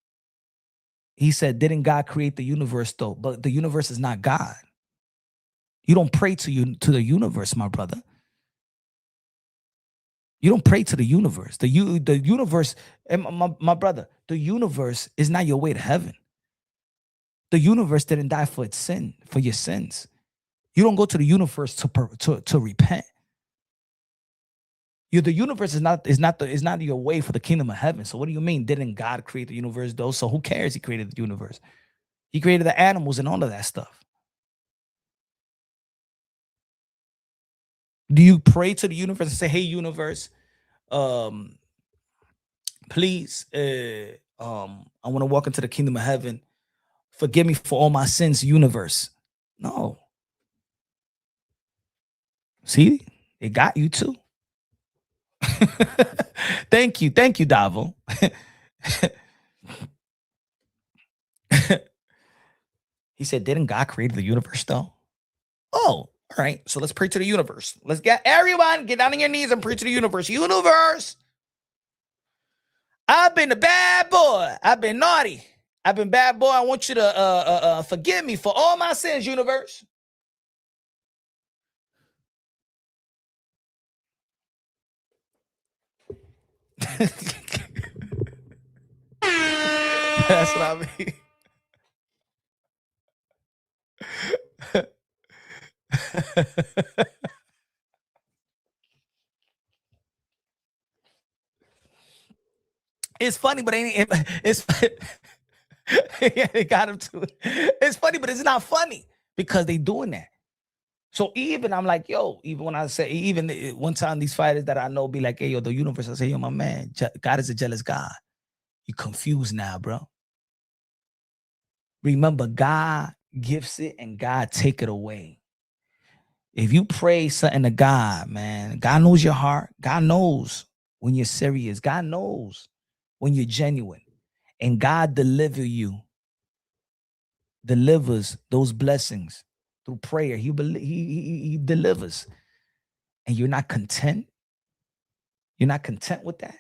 Speaker 3: he said, didn't God create the universe though? But the universe is not God. You don't pray to the universe, my brother. You don't pray to the universe. The universe, and my brother, the universe is not your way to heaven. The universe didn't die for your sins. You don't go to the universe to repent. The universe is not your way for the kingdom of heaven. So what do you mean? Didn't God create the universe though? So who cares? He created the universe. He created the animals and all of that stuff. Do you pray to the universe and say, "Hey, universe, please, I want to walk into the kingdom of heaven. Forgive me for all my sins, universe"? No. See, it got you too. Thank you, Davo. He said, "Didn't God create the universe though?" Oh, all right. So let's pray to the universe. Let's get everyone get down on your knees and pray to the universe. Universe, I've been a bad boy. I've been naughty. I've been bad boy. I want you to forgive me for all my sins, universe. That's what I mean. It's funny, but it's yeah, they got him too. It's funny, but it's not funny because they doing that. So even I'm like, yo, even when I say, even one time these fighters that I know be like, hey, yo, the universe, I say, yo, my man, God is a jealous God. You confused now, bro. Remember, God gives it and God take it away. If you pray something to God, man, God knows your heart. God knows when you're serious. God knows when you're genuine. And God delivers those blessings through prayer. He delivers. And you're not content. You're not content with that.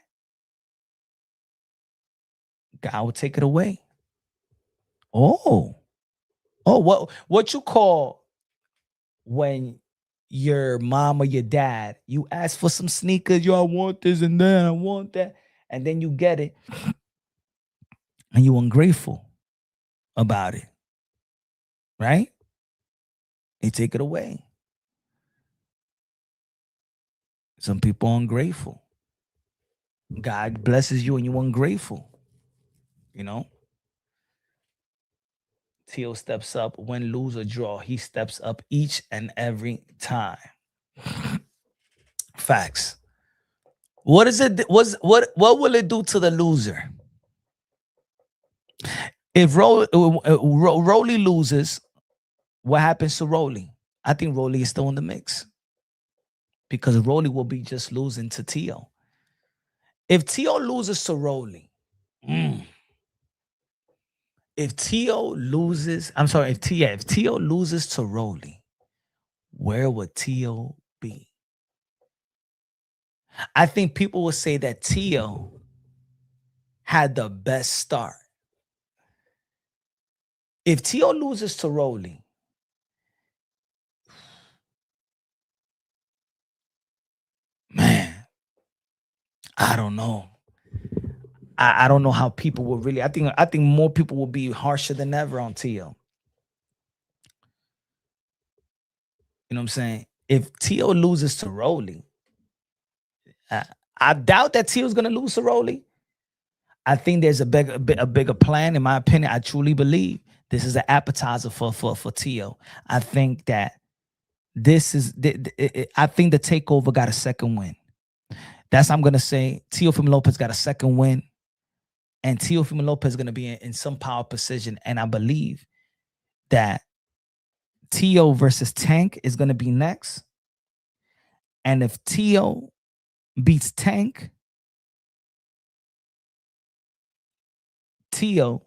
Speaker 3: God will take it away. Oh, what you call when your mom or your dad, you ask for some sneakers, yo, I want this and then I want that, and then you get it, and you're ungrateful about it, right? They take it away. Some people are ungrateful. God blesses you and you're ungrateful. You know? Teo steps up, win, lose, or draw. He steps up each and every time. Facts. What is it? What will it do to the loser? If Rolly loses, what happens to Rolly? I think Rolly is still in the mix because Rolly will be just losing to Teo. If Teo loses to Rolly, if Teo loses, I'm sorry, if Teo loses to Rolly, where would Teo be? I think people will say that Teo had the best start. If Teo loses to Rolly, I don't know. I don't know how people will really. I think more people will be harsher than ever on Tio. You know what I'm saying? If Tio loses to Rolly, I doubt that Tio's gonna lose to Rolly. I think there's a bigger plan, in my opinion. I truly believe this is an appetizer for Tio. I think that this is. I think the Takeover got a second win. That's I'm gonna say. Teofimo Lopez got a second win, and Teofimo Lopez is gonna be in some power position. And I believe that Tio versus Tank is gonna be next. And if Tio beats Tank, Tio,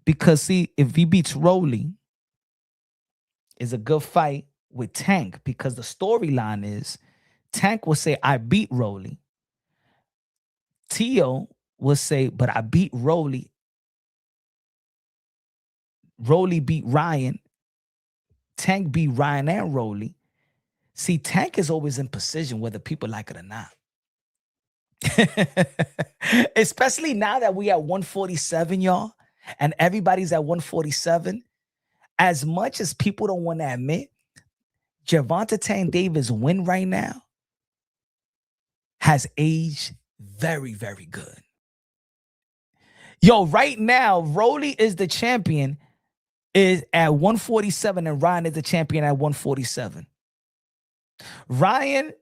Speaker 3: because see, if he beats Rolly, is a good fight with Tank, because the storyline is Tank will say, I beat Rolly. Tio will say, but I beat Rolly. Rolly beat Ryan. Tank beat Ryan and Rolly. See, Tank is always in position whether people like it or not. Especially now that we at 147, y'all, and everybody's at 147. As much as people don't want to admit, Gervonta Tank Davis win right now has aged very, very good. Yo, right now, Rolly is the champion, is at 147, and Ryan is the champion at 147. Ryan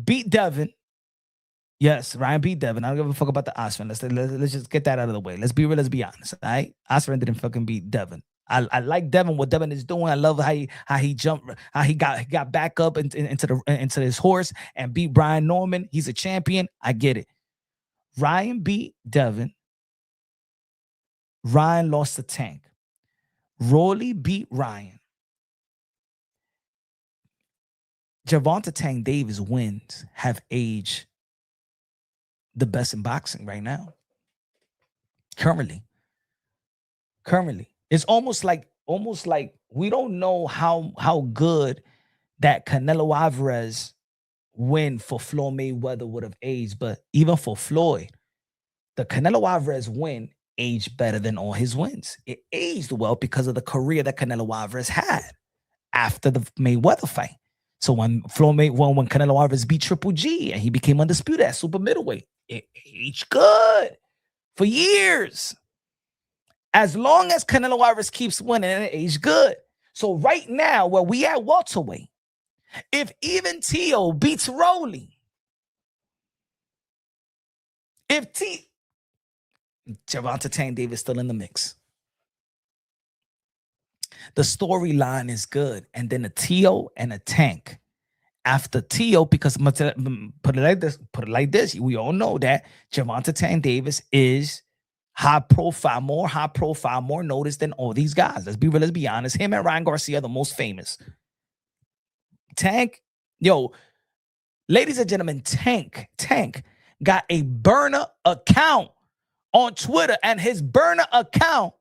Speaker 3: beat Devin. Yes, Ryan beat Devin. I don't give a fuck about the Osman. Let's just get that out of the way. Let's be real. Let's be honest. All right, Osman didn't fucking beat Devin. I like Devin, what Devin is doing. I love how he jumped, how he got back up into his horse and beat Brian Norman. He's a champion. I get it. Ryan beat Devin. Ryan lost to Tank. Rolly beat Ryan. Gervonta Tank Davis wins have aged the best in boxing right now. Currently. It's almost like we don't know how good that Canelo Alvarez win for Floyd Mayweather would have aged, but even for Floyd, the Canelo Alvarez win aged better than all his wins. It aged well because of the career that Canelo Alvarez had after the Mayweather fight. So when Canelo Alvarez beat Triple G and he became undisputed at super middleweight, it aged good for years. As long as Canelo Alvarez keeps winning, it aged good. So right now, where we at welterweight, if even Tio beats Rolly, Gervonta Tank Davis still in the mix. The storyline is good. And then a Tio and a Tank. After Tio, because put it like this, we all know that Gervonta Tank Davis is high profile, more noticed than all these guys. Let's be real, let's be honest. Him and Ryan Garcia are the most famous. Tank, ladies and gentlemen, Tank got a burner account on Twitter, and his burner account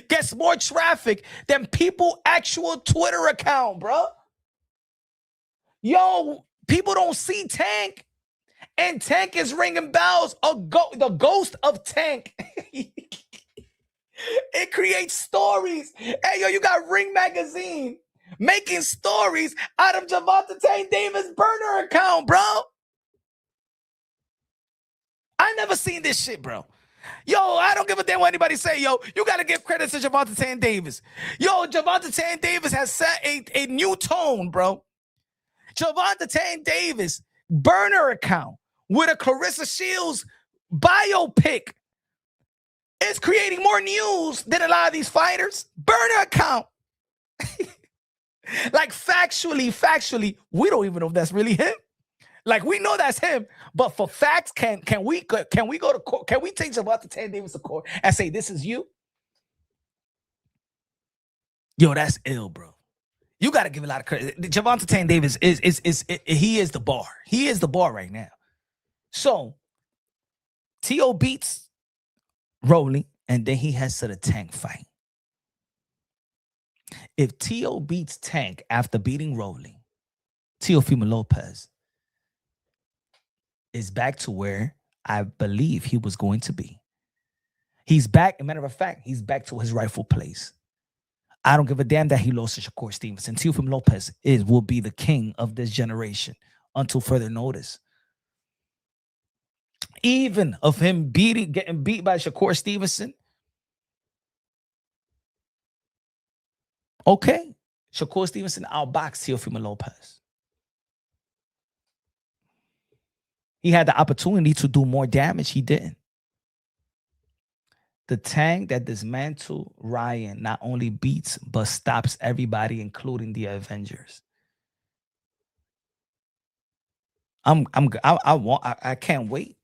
Speaker 3: gets more traffic than people's actual Twitter account, bro. Yo, people don't see Tank, and Tank is ringing bells. The ghost of Tank. It creates stories. Hey, yo, you got Ring Magazine making stories out of Gervonta Tank Davis' burner account, bro. I never seen this shit, bro. Yo, I don't give a damn what anybody say. Yo, you got to give credit to Gervonta Tank Davis. Yo, Gervonta Tank Davis has set a new tone, bro. Gervonta Tank Davis burner account with a Clarissa Shields biopic is creating more news than a lot of these fighters. Burner account. Like factually, we don't even know if that's really him. Like, we know that's him, but for facts, can we go to court? Can we take Gervonta Tank Davis to court and say this is you? Yo, that's ill, bro. You got to give a lot of credit. Gervonta Tank Davis he is the bar. He is the bar right now. So T.O. beats Rolly, and then he heads to the Tank fight. If T.O. beats Tank after beating Rolly, Teofimo Lopez is back to where I believe he was going to be. He's back. As a matter of fact, he's back to his rightful place. I don't give a damn that he lost to Shakur Stevenson. Teofimo Lopez will be the king of this generation until further notice. Even of him getting beat by Shakur Stevenson. Okay. Shakur Stevenson outboxed Teofimo Lopez. He had the opportunity to do more damage. He didn't. The tank that dismantled Ryan not only beats, but stops everybody, including the Avengers. I can't wait.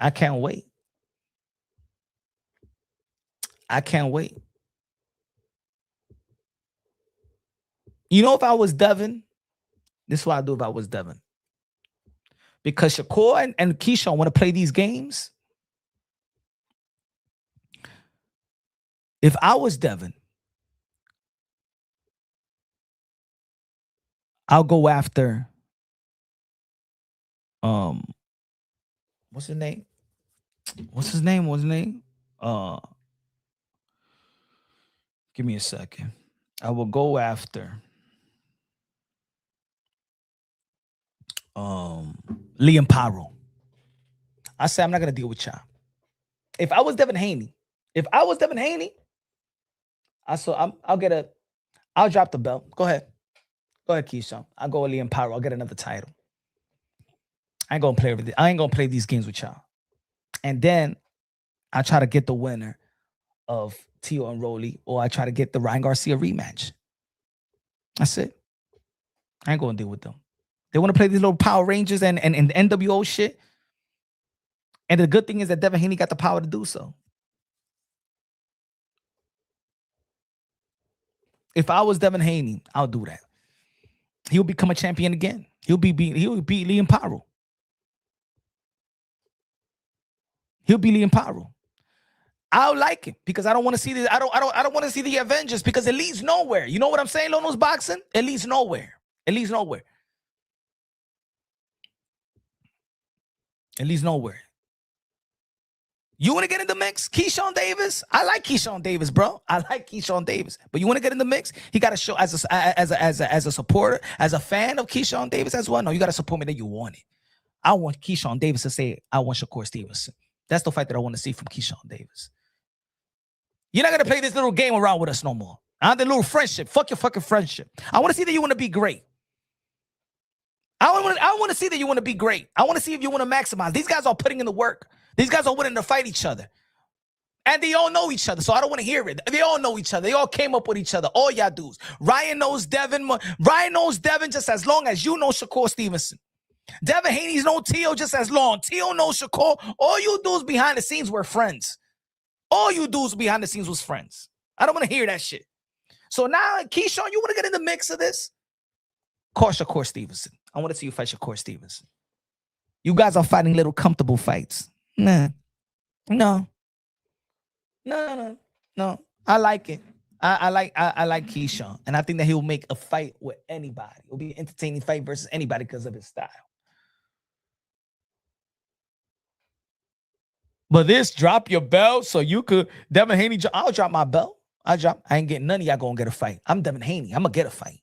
Speaker 3: I can't wait. I can't wait. You know, if I was Devin, this is what I'd do if I was Devin. Because Shakur and Keyshawn want to play these games. If I was Devin, I'll go after what's his name? Give me a second. I will go after Liam Paro. I say I'm not gonna deal with y'all. If I was Devin Haney, I'll drop the belt. Go ahead, Keyshawn. I'll go with Liam Paro. I'll get another title. I ain't gonna play these games with y'all. And then I try to get the winner of Tio and Rolly, or I try to get the Ryan Garcia rematch. That's it. I ain't gonna deal with them. They want to play these little Power Rangers and NWO shit. And the good thing is that Devin Haney got the power to do so. If I was Devin Haney, I'll do that. He'll become a champion again. He'll beat Liam Paro. He'll be Liam Paro. I'll like it because I don't want to see this. I don't want to see the Avengers because it leads nowhere. You know what I'm saying, Lono's boxing? It leads nowhere. It leads nowhere. It leads nowhere. You want to get in the mix? Keyshawn Davis? I like Keyshawn Davis, bro. I like Keyshawn Davis. But you want to get in the mix? He got to show as a supporter, as a fan of Keyshawn Davis as well. No, you got to support me that you want it. I want Keyshawn Davis to say, I want Shakur Stevenson. That's the fight that I want to see from Keyshawn Davis. You're not going to play this little game around with us no more. The little friendship. Fuck your fucking friendship. I want to see that you want to be great. I want to see that you want to be great. I want to see if you want to maximize. These guys are putting in the work. These guys are willing to fight each other. And they all know each other, so I don't want to hear it. They all know each other. They all came up with each other. All y'all dudes. Ryan knows Devin. Ryan knows Devin just as long as you know Shakur Stevenson. Devin Haney's known Tio just as long. Tio knows Shakur. All you dudes behind the scenes were friends. All you dudes behind the scenes was friends. I don't want to hear that shit. So now, Keyshawn, you want to get in the mix of this? Call Shakur Stevenson. I want to see you fight Shakur Stevenson. You guys are fighting little comfortable fights. Nah. No. I like it. I like Keyshawn. And I think that he'll make a fight with anybody. It'll be an entertaining fight versus anybody because of his style. But this drop your belt so you could Devin Haney. I'll drop my belt. I ain't getting none of y'all gonna get a fight. I'm Devin Haney. I'm gonna get a fight.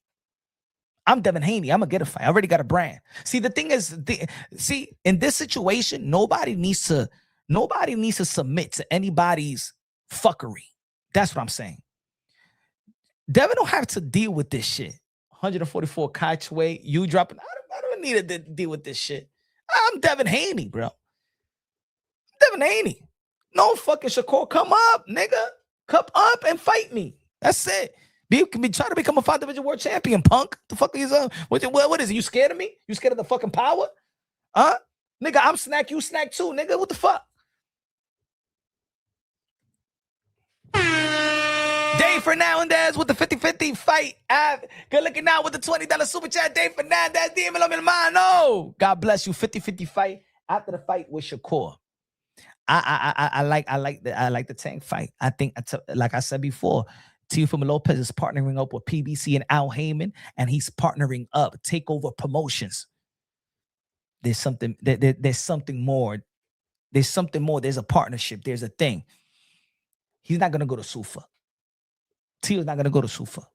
Speaker 3: I'm Devin Haney. I'm gonna get a fight. I already got a brand. See, the thing is, in this situation, nobody needs to submit to anybody's fuckery. That's what I'm saying. Devin don't have to deal with this shit. 144 catch weight, you dropping. I don't need to deal with this shit. I'm Devin Haney, bro. Devin Haney. No fucking Shakur. Come up, nigga. Come up and fight me. That's it. Be trying to become a 5 division world champion, punk. The fuck is what is it? You scared of me? You scared of the fucking power? Huh? Nigga, I'm snack, you snack too, nigga. What the fuck? Dave Fernandez with the 50-50 fight. Good looking out with the $20 super chat. Dave Fernandez, dímelo mi hermano. God bless you. 50-50 fight after the fight with Shakur. I like the Tank fight. I think, like I said before, Teofimo Lopez is partnering up with PBC and Al Haymon, and he's partnering up Takeover Promotions. There's something there's something more. There's something more. There's a partnership. There's a thing. He's not gonna go to Sufa. Tio's not gonna go to Sufa.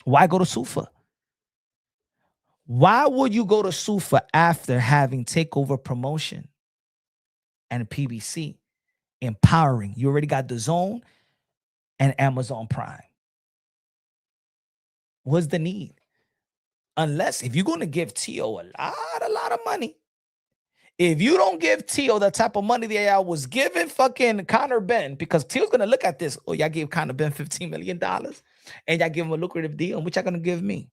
Speaker 3: Why go to Sufa? Why would you go to Sufa after having Takeover Promotion and PBC empowering? You already got the Zone and Amazon Prime. What's the need? Unless if you're going to give Tio a lot of money. If you don't give Tio the type of money that I was giving fucking Conor Benn, because Tio's going to look at this. Oh, y'all gave Conor Benn $15 million and y'all give him a lucrative deal. What y'all going to give me?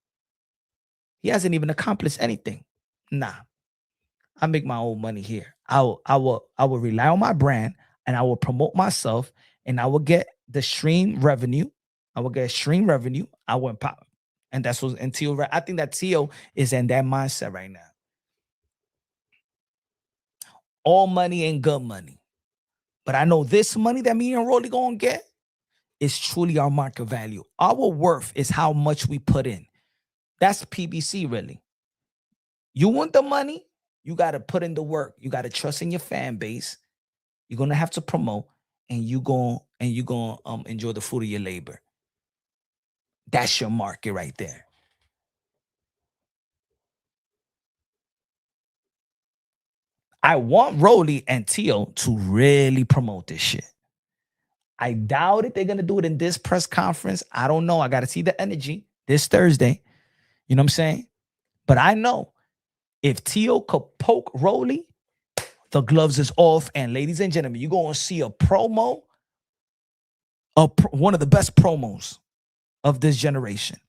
Speaker 3: He hasn't even accomplished anything. Nah, I make my own money here. I will rely on my brand and I will promote myself and I will get the stream revenue. I will get stream revenue. I will empower. And that's what Tio. I think that Tio is in that mindset right now. All money ain't good money. But I know this money that me and Rolly gonna get is truly our market value. Our worth is how much we put in. That's PBC, really. You want the money, you got to put in the work. You got to trust in your fan base. You're going to have to promote, and you're going to enjoy the fruit of your labor. That's your market right there. I want Rolly and Tio to really promote this shit. I doubt it they're going to do it in this press conference. I don't know. I got to see the energy this Thursday. You know what I'm saying? But I know if Tio could poke Rolly, the gloves is off. And ladies and gentlemen, you're going to see a promo, one of the best promos of this generation.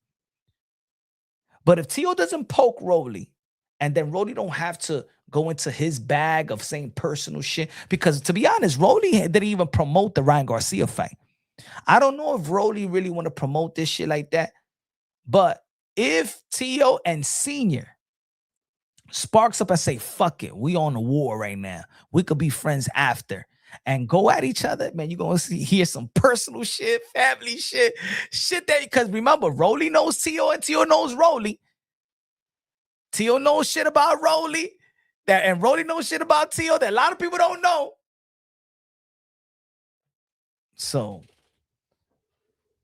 Speaker 3: But if Tio doesn't poke Rolly, and then Rolly don't have to go into his bag of saying personal shit, because to be honest, Rolly didn't even promote the Ryan Garcia fight. I don't know if Rolly really want to promote this shit like that. But if Tio and Senior sparks up and say, fuck it, we on the war right now, we could be friends after, and go at each other, man, you're going to hear some personal shit, family shit that, because remember, Rolly knows Tio and Tio knows Rolly. Tio knows shit about Rolly, and Rolly knows shit about Tio that a lot of people don't know. So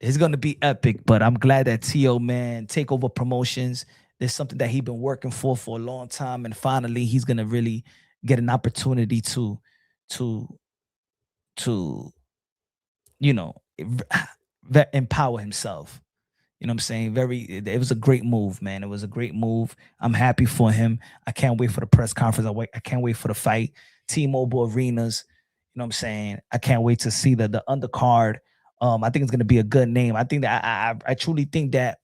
Speaker 3: it's going to be epic, but I'm glad that Tio, man, Takeover Promotions, there's something that he's been working for a long time, and finally he's going to really get an opportunity to you know, empower himself. You know what I'm saying? It was a great move, man. It was a great move. I'm happy for him. I can't wait for the press conference. I can't wait for the fight. T-Mobile Arenas. You know what I'm saying? I can't wait to see the undercard. I think it's going to be a good name. I think that I truly think that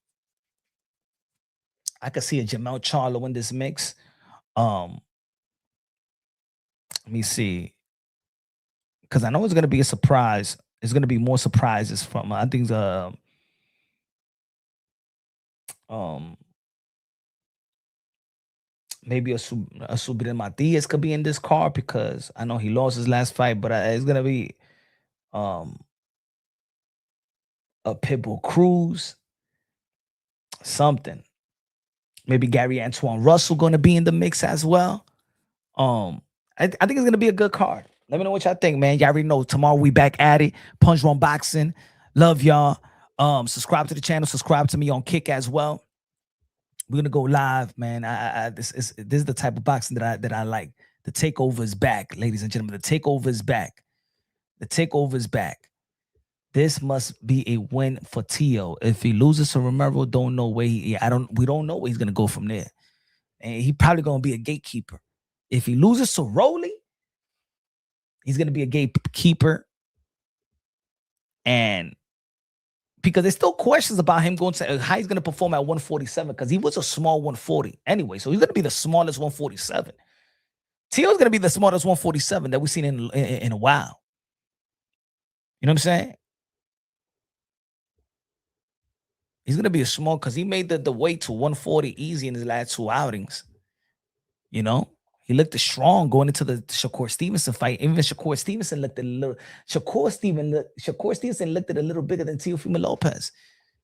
Speaker 3: I could see a Jamel Charlo in this mix. Let me see. Because I know it's going to be a surprise. It's going to be more surprises from, I think, maybe a Subir Matias could be in this card, because I know he lost his last fight, but it's going to be a Pitbull Cruz, something. Maybe Gary Antoine Russell going to be in the mix as well. I think it's going to be a good card. Let me know what y'all think, man. Y'all already know tomorrow we back at it. Punch Drunk Boxing. Love y'all. Subscribe to the channel. Subscribe to me on Kick as well. We're gonna go live, man. This is the type of boxing that I like. The takeover is back, ladies and gentlemen. The takeover is back. The takeover is back. This must be a win for Tio. If he loses to Romero, don't know where we don't know where he's gonna go from there. And he probably gonna be a gatekeeper. If he loses to Rolly, he's gonna be a gatekeeper. And because there's still questions about him going to how he's going to perform at 147, because he was a small 140 anyway. So he's going to be the smallest 147. Tio's going to be the smallest 147 that we've seen in a while. You know what I'm saying? He's going to be a small, because he made the weight to 140 easy in his last two outings. You know? He looked strong going into the Shakur Stevenson fight. Even Shakur Stevenson looked a little. Shakur Stevenson looked a little bigger than Teofimo Lopez.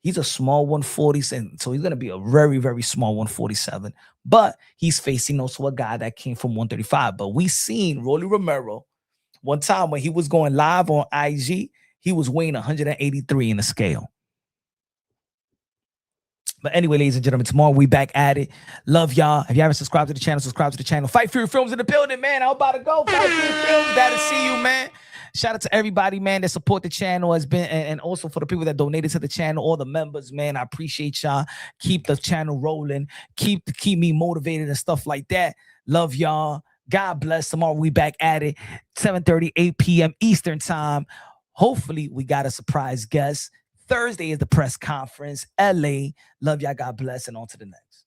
Speaker 3: He's a small 140, so he's gonna be a very, very small 147. But he's facing also a guy that came from 135. But we seen Rolly Romero one time when he was going live on IG. He was weighing 183 in the scale. But anyway, ladies and gentlemen, tomorrow we back at it. Love y'all. If you haven't subscribed to the channel, subscribe to the channel. Fight Fury Films in the building, man. I'm about to go. Fight Fury Films. Glad to see you, man. Shout out to everybody, man, that support the channel has been, and also for the people that donated to the channel, all the members, man. I appreciate y'all. Keep the channel rolling. Keep me motivated and stuff like that. Love y'all. God bless. Tomorrow we back at it. 7:30, 8 p.m. Eastern time. Hopefully we got a surprise guest. Thursday is the press conference. LA. Love y'all. God bless. And on to the next.